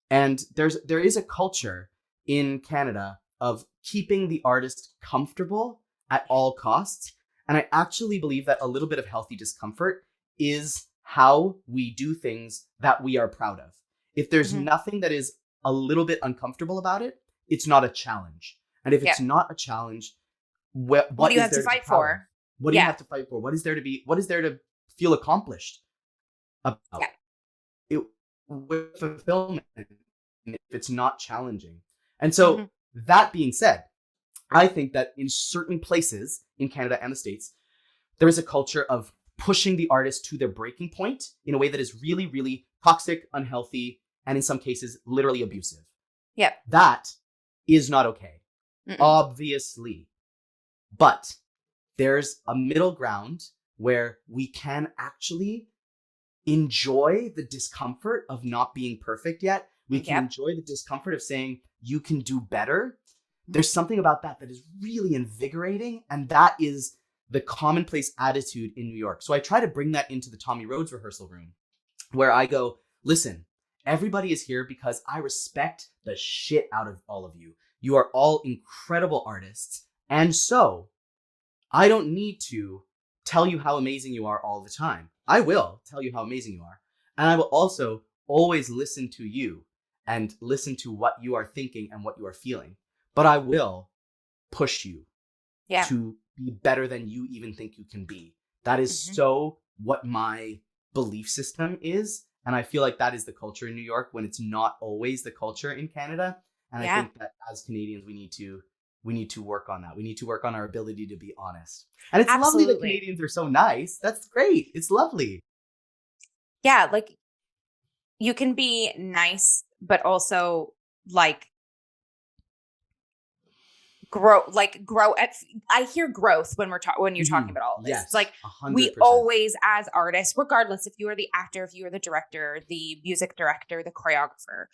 And there is a culture in Canada of keeping the artist comfortable at all costs. And I actually believe that a little bit of healthy discomfort is how we do things that we are proud of. If there's nothing that is a little bit uncomfortable about it, it's not a challenge. And if it's not a challenge, what do you have to fight for? What do you have to fight for? What is there to feel accomplished about it with fulfillment if it's not challenging? And so that being said, I think that in certain places in Canada and the States, there is a culture of pushing the artist to their breaking point in a way that is really, really toxic, unhealthy, and in some cases, literally abusive.
Yeah.
That is not okay, obviously. But there's a middle ground where we can actually enjoy the discomfort of not being perfect yet. We can enjoy the discomfort of saying, you can do better. There's something about that is really invigorating. And that is the commonplace attitude in New York. So I try to bring that into the Tommy Rhodes rehearsal room where I go, listen, everybody is here because I respect the shit out of all of you. You are all incredible artists. And so I don't need to tell you how amazing you are all the time. I will tell you how amazing you are. And I will also always listen to you and listen to what you are thinking and what you are feeling. But I will push you to be better than you even think you can be. That is so what my belief system is. And I feel like that is the culture in New York when it's not always the culture in Canada. And I think that as Canadians, we need to work on that. We need to work on our ability to be honest. And it's lovely that Canadians are so nice. That's great. It's lovely.
Yeah, like you can be nice, but also like grow at, I hear growth when you're talking about all of this.
Yes,
it's like
100%.
We always, as artists, regardless if you are the actor, if you are the director, the music director, the choreographer,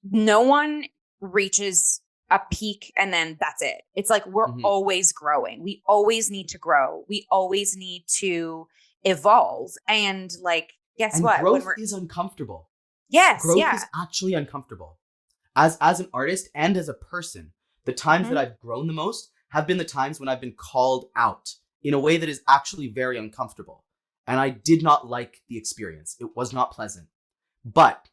no one reaches a peak and then that's it. It's like we're always growing. We always need to grow. We always need to evolve. And like, guess what?
Growth is uncomfortable.
Yes.
Growth is actually uncomfortable. As an artist and as a person, the times that I've grown the most have been the times when I've been called out in a way that is actually very uncomfortable. And I did not like the experience. It was not pleasant. But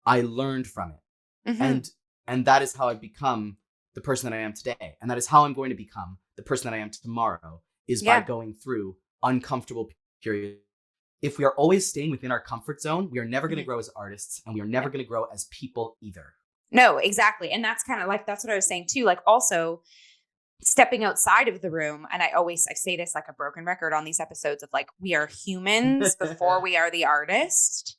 I learned from it. And that is how I've become the person that I am today. And that is how I'm going to become the person that I am tomorrow, is by going through uncomfortable periods. If we are always staying within our comfort zone, we are never going to grow as artists, and we are never going to grow as people either.
No, exactly. And that's kind of like, that's what I was saying too. Like also stepping outside of the room. And I say this like a broken record on these episodes of like, we are humans before we are the artist.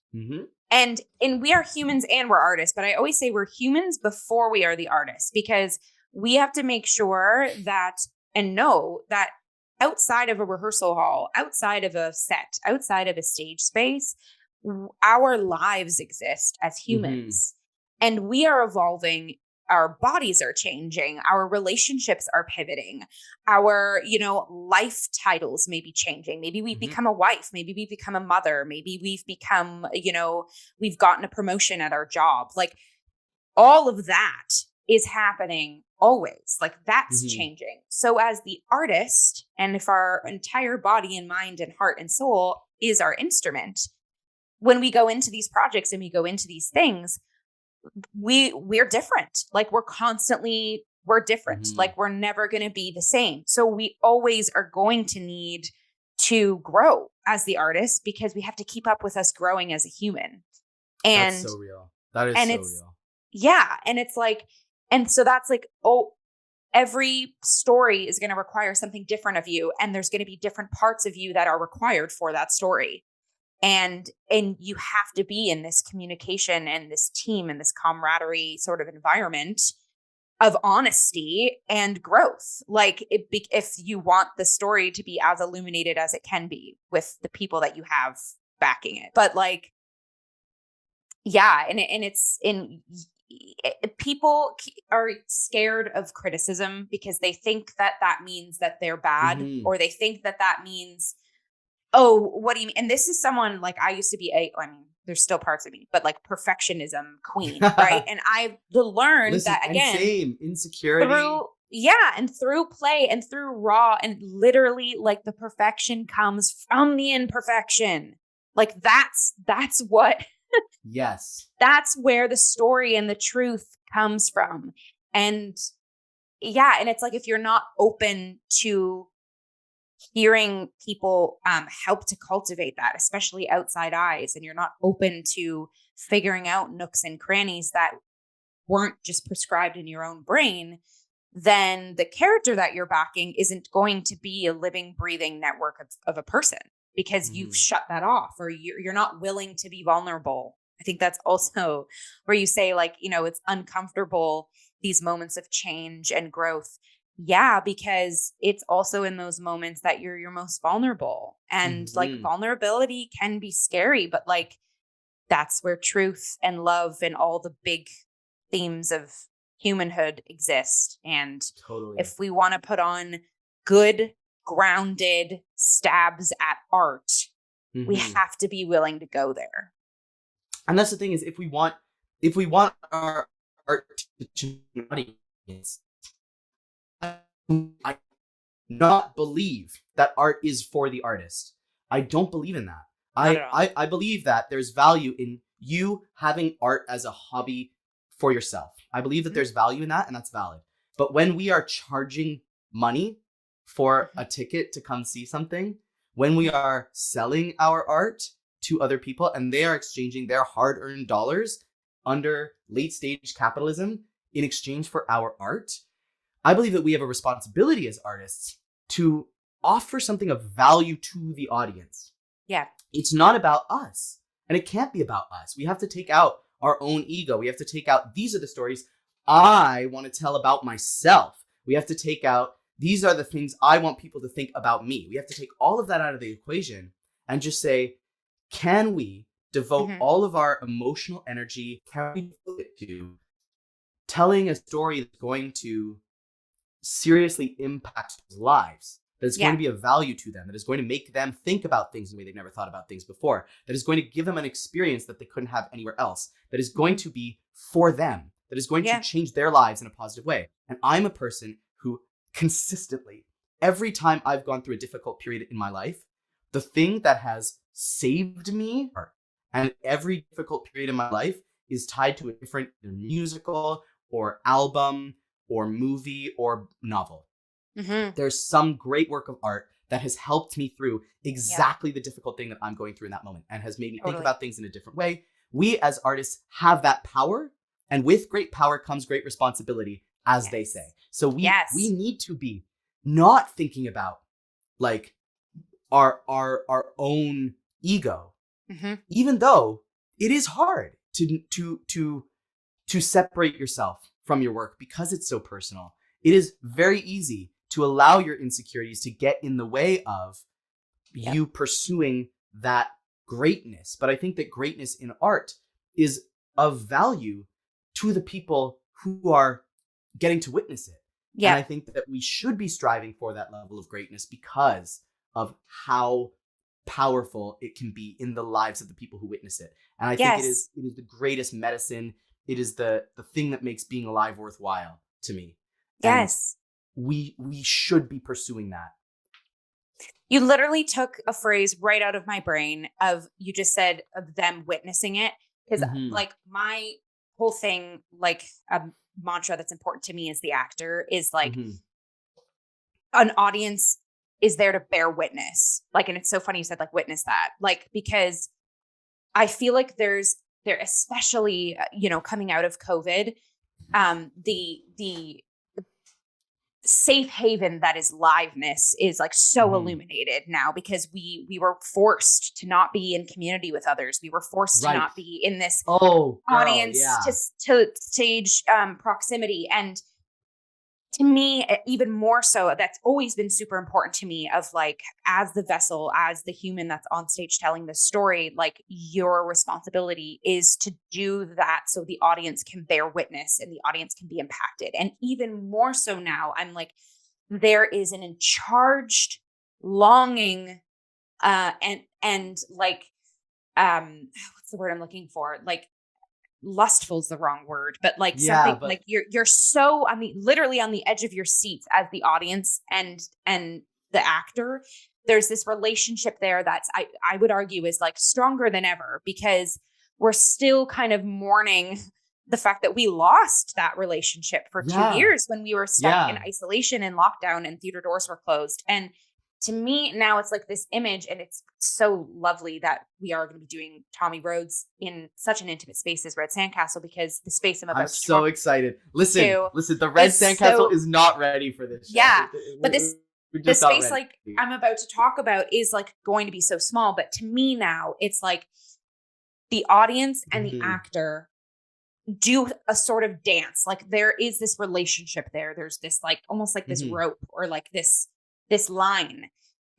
And we are humans and we're artists, but I always say we're humans before we are the artists, because we have to make sure that and know that outside of a rehearsal hall, outside of a set, outside of a stage space, our lives exist as humans. And we are evolving. Our bodies are changing. Our relationships are pivoting. Our, life titles may be changing. Maybe we've become a wife. Maybe we've become a mother. Maybe we've become, we've gotten a promotion at our job. Like all of that is happening always. Like that's changing. So as the artist, and if our entire body and mind and heart and soul is our instrument, when we go into these projects and we go into these things, we're different. Like we're different. Like we're never going to be the same. So we always are going to need to grow as the artist, because we have to keep up with us growing as a human. And
that's so real. That is so real.
Yeah. And it's like, and so that's like, every story is going to require something different of you. And there's going to be different parts of you that are required for that story. And you have to be in this communication and this team and this camaraderie sort of environment of honesty and growth. Like if you want the story to be as illuminated as it can be with the people that you have backing it. But like, yeah. And it's people are scared of criticism because they think that means that they're bad, or they think that means, oh, what do you mean? And this is someone like I used to be I mean, there's still parts of me, but like perfectionism queen, right? And I've learned that again,
same insecurity
through play and through raw, and literally like the perfection comes from the imperfection. Like that's what
yes,
that's where the story and the truth comes from. And yeah, and it's like if you're not open to hearing people help to cultivate that, especially outside eyes, and you're not open to figuring out nooks and crannies that weren't just prescribed in your own brain, then the character that you're backing isn't going to be a living, breathing network of a person, because you've shut that off, or you're not willing to be vulnerable. I think that's also where you say, like, you know, it's uncomfortable, these moments of change and growth. Yeah, because it's also in those moments that you're your most vulnerable. And like vulnerability can be scary, but like that's where truth and love and all the big themes of humanhood exist. And if we want to put on good, grounded stabs at art, we have to be willing to go there.
And that's the thing, is if we want our art to an audience, I not believe that art is for the artist. I don't believe in that. I believe that there's value in you having art as a hobby for yourself. I believe that there's value in that, and that's valid. But when we are charging money for a ticket to come see something, when we are selling our art to other people and they are exchanging their hard-earned dollars under late-stage capitalism in exchange for our art, I believe that we have a responsibility as artists to offer something of value to the audience.
Yeah.
It's not about us, and it can't be about us. We have to take out our own ego. We have to take out, these are the stories I want to tell about myself. We have to take out, these are the things I want people to think about me. We have to take all of that out of the equation and just say, can we devote all of our emotional energy, can we devote it to telling a story that's going to seriously impact people's lives, that is going to be of value to them, that is going to make them think about things in a way they've never thought about things before, that is going to give them an experience that they couldn't have anywhere else, that is going to be for them, that is going to change their lives in a positive way. And I'm a person who consistently, every time I've gone through a difficult period in my life, the thing that has saved me, and every difficult period in my life, is tied to a different musical or album or movie or novel. There's some great work of art that has helped me through exactly the difficult thing that I'm going through in that moment, and has made me think about things in a different way. We as artists have that power, and with great power comes great responsibility, as they say. So we need to be not thinking about like our own ego, even though it is hard to separate yourself from your work because it's so personal. It is very easy to allow your insecurities to get in the way of you pursuing that greatness. But I think that greatness in art is of value to the people who are getting to witness it. And I think that we should be striving for that level of greatness because of how powerful it can be in the lives of the people who witness it. And I think it is the greatest medicine. It is the thing that makes being alive worthwhile to me.
Yes.
And we should be pursuing that.
You literally took a phrase right out of my brain. Of you just said of them witnessing it. Because like my whole thing, like a mantra that's important to me as the actor is like an audience is there to bear witness. Like, and it's so funny you said like witness that, like, because I feel like there, especially, you know, coming out of COVID, the safe haven that is liveness is like so illuminated now, because we were forced to not be in community with others. We were forced to not be in this audience to stage proximity. And to me, even more so, that's always been super important to me, of like, as the vessel, as the human that's on stage telling the story, like your responsibility is to do that so the audience can bear witness and the audience can be impacted. And even more so now, I'm like, there is an charged longing and like, what's the word I'm looking for? Like, lustful is the wrong word, but like something like you're so literally on the edge of your seats as the audience and the actor. There's this relationship there that's I would argue is like stronger than ever, because we're still kind of mourning the fact that we lost that relationship for 2 years when we were stuck in isolation and lockdown and theater doors were closed. And to me now it's like this image, and it's so lovely that we are going to be doing Tommy Rhodes in such an intimate space as Red Sandcastle, because the space I'm
so excited. Listen, the Red Sandcastle is not ready for this show.
Yeah, but the space like I'm about to talk about is like going to be so small. But to me now, it's like the audience and the actor do a sort of dance. Like there is this relationship there. There's this like almost like this rope, or like this line,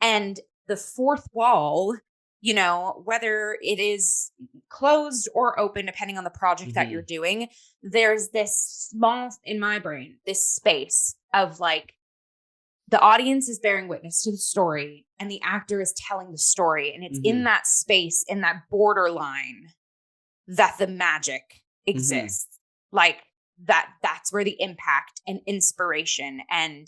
and the fourth wall, you know, whether it is closed or open, depending on the project that you're doing, there's this small, in my brain, this space of like, the audience is bearing witness to the story and the actor is telling the story. And it's in that space, in that borderline, that the magic exists. Like that's where the impact and inspiration and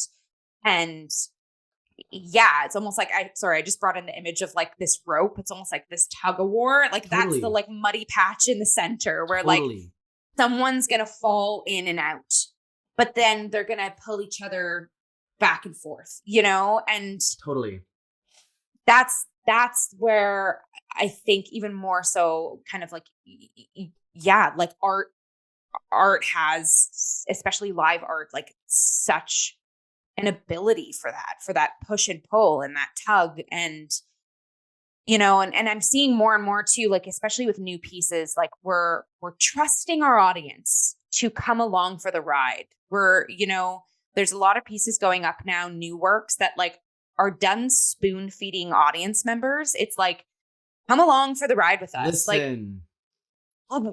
yeah, it's almost like I just brought in the image of like this rope. It's almost like this tug of war. Like that's the like muddy patch in the center where like someone's going to fall in and out, but then they're going to pull each other back and forth, you know? And that's where I think even more so kind of like, like art has, especially live art, like such an ability for that push and pull and that tug. And, you know, and I'm seeing more and more too, like, especially with new pieces, like we're trusting our audience to come along for the ride. We're, you know, there's a lot of pieces going up now, new works that like are done spoon feeding audience members. It's like, come along for the ride with us.
Listen.
Like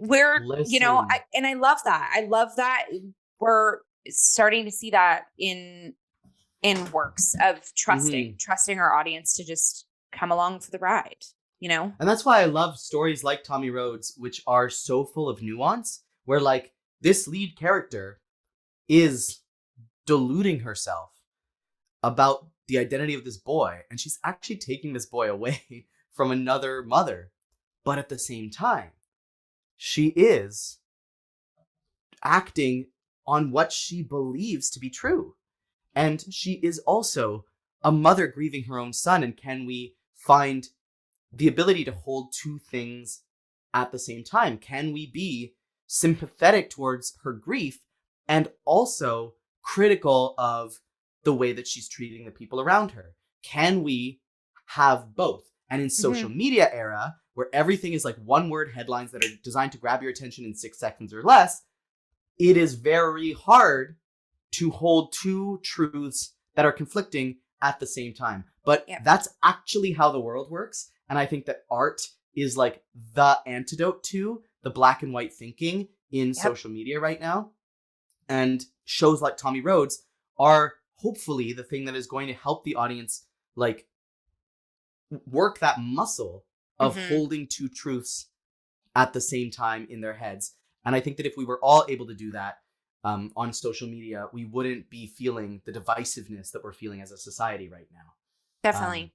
you know, I love that. I love that we're starting to see that in works of trusting our audience to just come along for the ride, you know?
And that's why I love stories like Tommy Rhodes, which are so full of nuance, where like this lead character is deluding herself about the identity of this boy, and she's actually taking this boy away from another mother. But at the same time, she is acting on what she believes to be true. And she is also a mother grieving her own son. And can we find the ability to hold two things at the same time? Can we be sympathetic towards her grief and also critical of the way that she's treating the people around her? Can we have both? And in social media era, where everything is like one word headlines that are designed to grab your attention in 6 seconds or less, it is very hard to hold two truths that are conflicting at the same time. But that's actually how the world works. And I think that art is like the antidote to the black and white thinking in social media right now. And shows like Tommy Rhodes are hopefully the thing that is going to help the audience like work that muscle of holding two truths at the same time in their heads. And I think that if we were all able to do that on social media, we wouldn't be feeling the divisiveness that we're feeling as a society right now.
Definitely.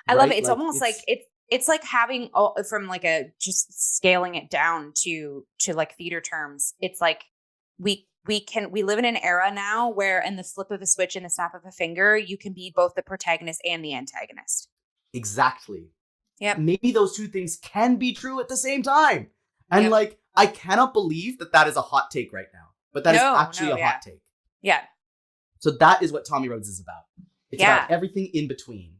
I love it. It's like, almost like it's like having from like a just scaling it down to like theater terms. It's like we live in an era now where in the flip of a switch and the snap of a finger, you can be both the protagonist and the antagonist.
Exactly.
Yeah.
Maybe those two things can be true at the same time. And like, I cannot believe that is a hot take right now, but that is actually a hot take.
Yeah.
So that is what Tommy Rhodes is about. It's about everything in between.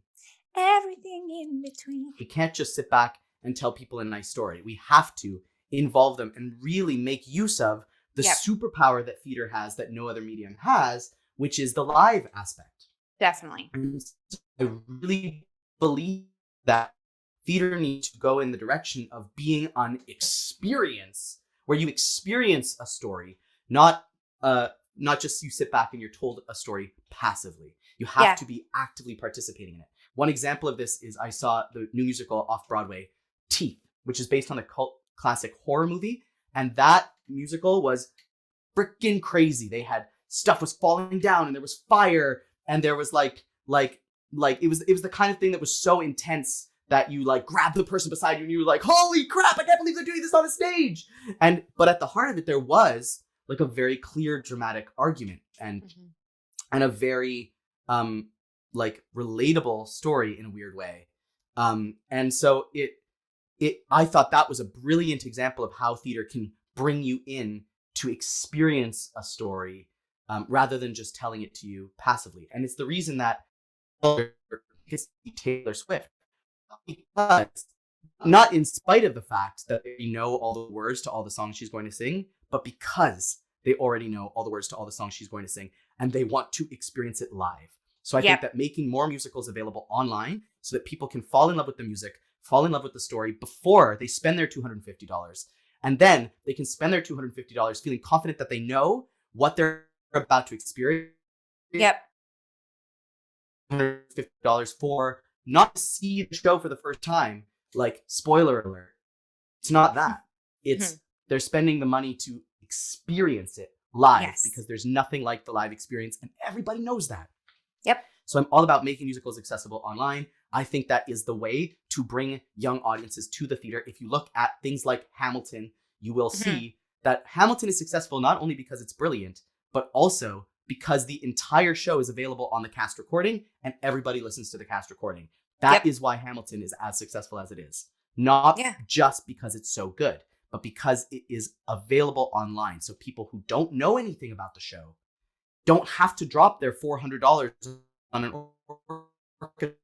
Everything in between.
We can't just sit back and tell people a nice story. We have to involve them and really make use of the superpower that theater has that no other medium has, which is the live aspect.
Definitely.
And I really believe that theater needs to go in the direction of being an experience where you experience a story, not just you sit back and you're told a story passively. You have to be actively participating in it. One example of this is I saw the new musical Off-Broadway, Teeth, which is based on a cult classic horror movie. And that musical was freaking crazy. They had stuff was falling down and there was fire and there was like it was the kind of thing that was so intense that you like grab the person beside you and you were like, holy crap, I can't believe they're doing this on a stage. But at the heart of it, there was like a very clear dramatic argument and a very like relatable story in a weird way. And so I thought that was a brilliant example of how theater can bring you in to experience a story rather than just telling it to you passively. And it's the reason that Taylor Swift, because not in spite of the fact that they know all the words to all the songs she's going to sing, but because they already know all the words to all the songs she's going to sing and they want to experience it live. So I think that making more musicals available online so that people can fall in love with the music, fall in love with the story before they spend their $250. And then they can spend their $250 feeling confident that they know what they're about to experience. $150 for not to see the show for the first time. Like, spoiler alert. It's not that. It's they're spending the money to experience it live because there's nothing like the live experience and everybody knows that. So I'm all about making musicals accessible online. I think that is the way to bring young audiences to the theater. If you look at things like Hamilton, you will see that Hamilton is successful not only because it's brilliant, but also because the entire show is available on the cast recording and everybody listens to the cast recording. That is why Hamilton is as successful as it is. Not just because it's so good, but because it is available online. So people who don't know anything about the show don't have to drop their $400 on an orchestra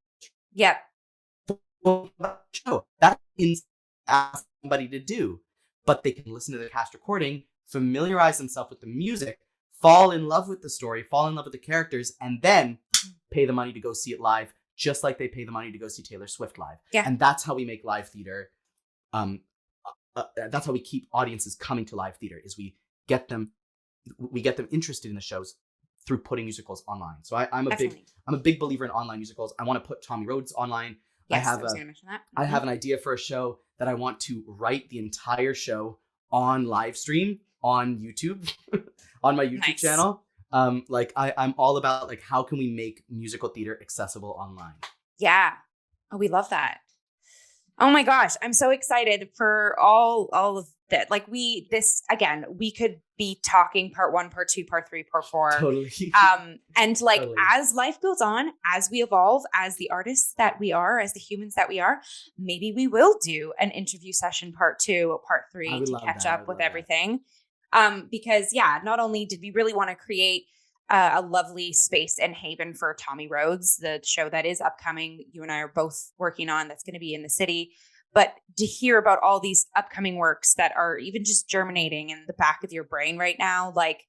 show. That is ask somebody to do, but they can listen to the cast recording, familiarize themselves with the music, fall in love with the story, fall in love with the characters, and then pay the money to go see it live, just like they pay the money to go see Taylor Swift live. And that's how we make live theater. That's how we keep audiences coming to live theater. Is we get them interested in the shows through putting musicals online. So I'm a big believer in online musicals. I want to put Tommy Rhodes online.
Yes, I was going to mention that.
I have an idea for a show that I want to write the entire show on live stream on YouTube, on my YouTube channel. I'm all about like how can we make musical theater accessible online?
Yeah. Oh, we love that. Oh my gosh, I'm so excited for all of that. Like we could be talking part 1, part 2, part 3, part 4.
Totally.
And like as life goes on, as we evolve, as the artists that we are, as the humans that we are, maybe we will do an interview session part 2, part 3 to catch up with everything. Because not only did we really want to create a lovely space and haven for Tommy Rhodes, the show that is upcoming, you and I are both working on, that's going to be in the city. But to hear about all these upcoming works that are even just germinating in the back of your brain right now, like,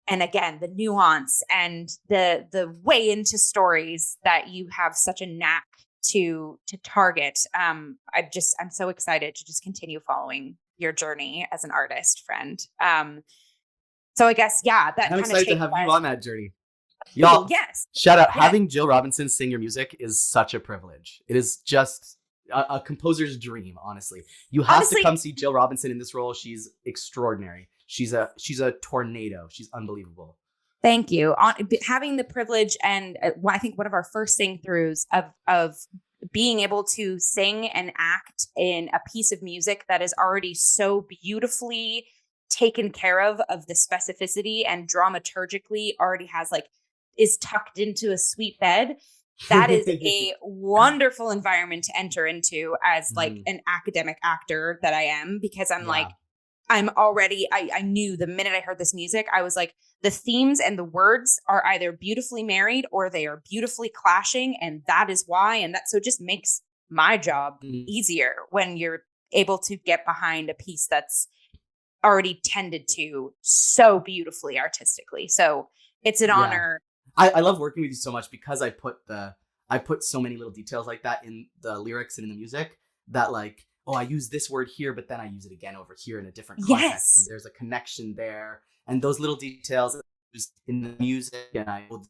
and again, the nuance and the way into stories that you have such a knack to target. I'm so excited to just continue following your journey as an artist, friend. So I guess, that
I'm excited to have you on that journey.
Y'all,
shout out. Having Jill Robinson sing your music is such a privilege. It is just a composer's dream, honestly. You have to come see Jill Robinson in this role. She's extraordinary. She's a tornado. She's unbelievable.
Thank you. Having the privilege and I think one of our first sing-throughs of being able to sing and act in a piece of music that is already so beautifully taken care of the specificity and dramaturgically already is tucked into a sweet bed. That is a wonderful environment to enter into as like an academic actor that I am, because I'm like, I'm already, I knew the minute I heard this music, I was like, the themes and the words are either beautifully married or they are beautifully clashing. And that is why. And that, so it just makes my job easier when you're able to get behind a piece that's already tended to so beautifully artistically. So it's an honor.
I love working with you so much because I put so many little details like that in the lyrics and in the music that like, oh, I use this word here, but then I use it again over here in a different context.
Yes.
And there's a connection there. And those little details just in the music, and I will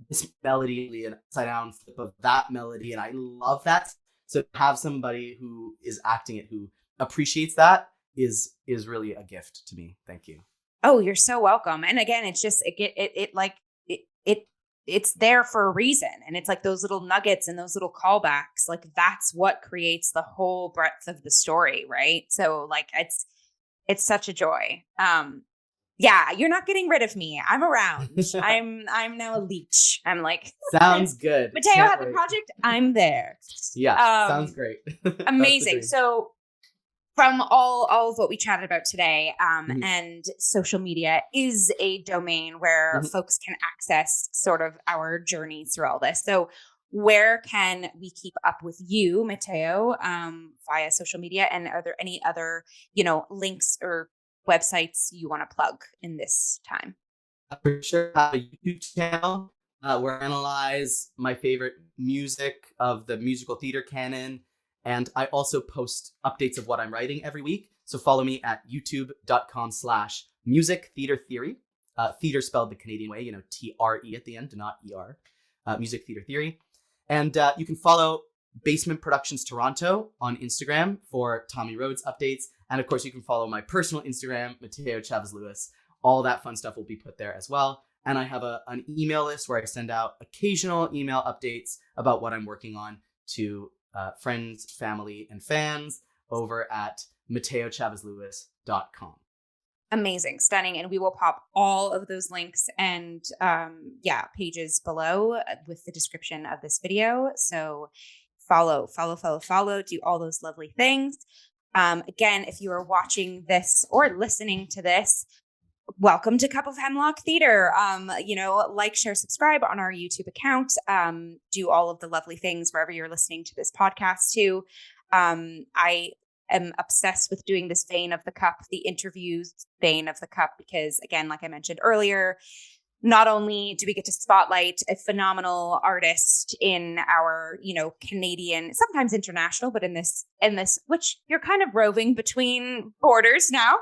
this melody, an upside down flip of that melody. And I love that. So to have somebody who is acting it, who appreciates that is really a gift to me. Thank you.
Oh, you're so welcome. And again, it's just, it's there for a reason. And it's like those little nuggets and those little callbacks, like that's what creates the whole breadth of the story. Right. So like, it's such a joy. Yeah, you're not getting rid of me. I'm around. I'm now a leech. I'm like,
sounds good.
Mateo had the project. I'm there.
Yeah, sounds great.
Amazing. So from all of what we chatted about today, and social media is a domain where folks can access sort of our journey through all this. So where can we keep up with you, Mateo, via social media? And are there any other, links or websites you want to plug in this time?
For sure, I have a YouTube channel where I analyze my favorite music of the musical theater canon. And I also post updates of what I'm writing every week. So follow me at youtube.com/music theater theory. Theater spelled the Canadian way, TRE at the end, not ER. Music Theater Theory. And you can follow Basement Productions Toronto on Instagram for Tommy Rhodes updates. And of course, you can follow my personal Instagram, Mateo Chavez Lewis. All that fun stuff will be put there as well. And I have an email list where I send out occasional email updates about what I'm working on to friends, family, and fans over at MateoChavezLewis.com.
Amazing, stunning. And we will pop all of those links and pages below with the description of this video. So follow, do all those lovely things. Again, if you are watching this or listening to this, welcome to Cup of Hemlock Theatre. Like, share, subscribe on our YouTube account. Do all of the lovely things wherever you're listening to this podcast too. I am obsessed with doing this vein of the cup, the interviews vein of the cup, because again, like I mentioned earlier, not only do we get to spotlight a phenomenal artist in our, Canadian, sometimes international, but in this, which you're kind of roving between borders now.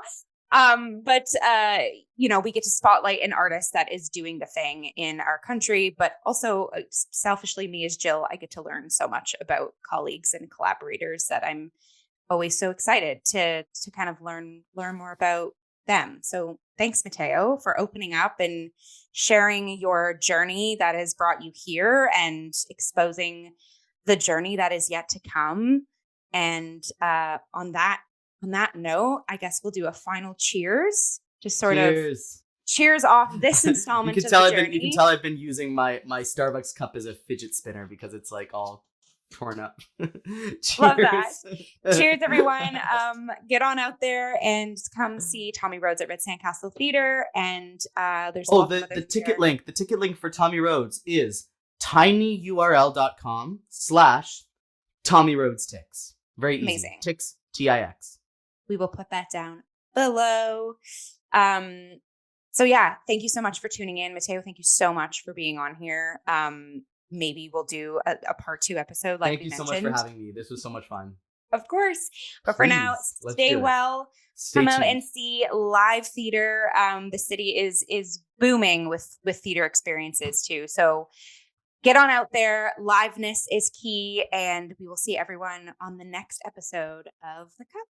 We get to spotlight an artist that is doing the thing in our country, but also selfishly, me as Jill, I get to learn so much about colleagues and collaborators that I'm always so excited to kind of learn more about them. So thanks, Mateo, for opening up and sharing your journey that has brought you here and exposing the journey that is yet to come. And on that note, I guess we'll do a final cheers. Just sort of cheers off this installment of the journey.
You can tell I've been using my Starbucks cup as a fidget spinner because it's like all torn up. Cheers.
Love that. Cheers, everyone. Get on out there and come see Tommy Rhodes at Red Sandcastle Theatre. And there's
the ticket link. The ticket link for Tommy Rhodes is tinyurl.com/Tommy Rhodes Tix. Very easy.
Amazing.
Tix, TIX.
We will put that down below. So yeah, thank you so much for tuning in. Mateo, thank you so much for being on here. Maybe we'll do a part 2 episode like we mentioned.
Thank you so much for having me. This was so much fun.
Of course. But for now, stay well. Come out and see live theater. The city is booming with theater experiences too. So get on out there. Liveness is key. And we will see everyone on the next episode of The Cup.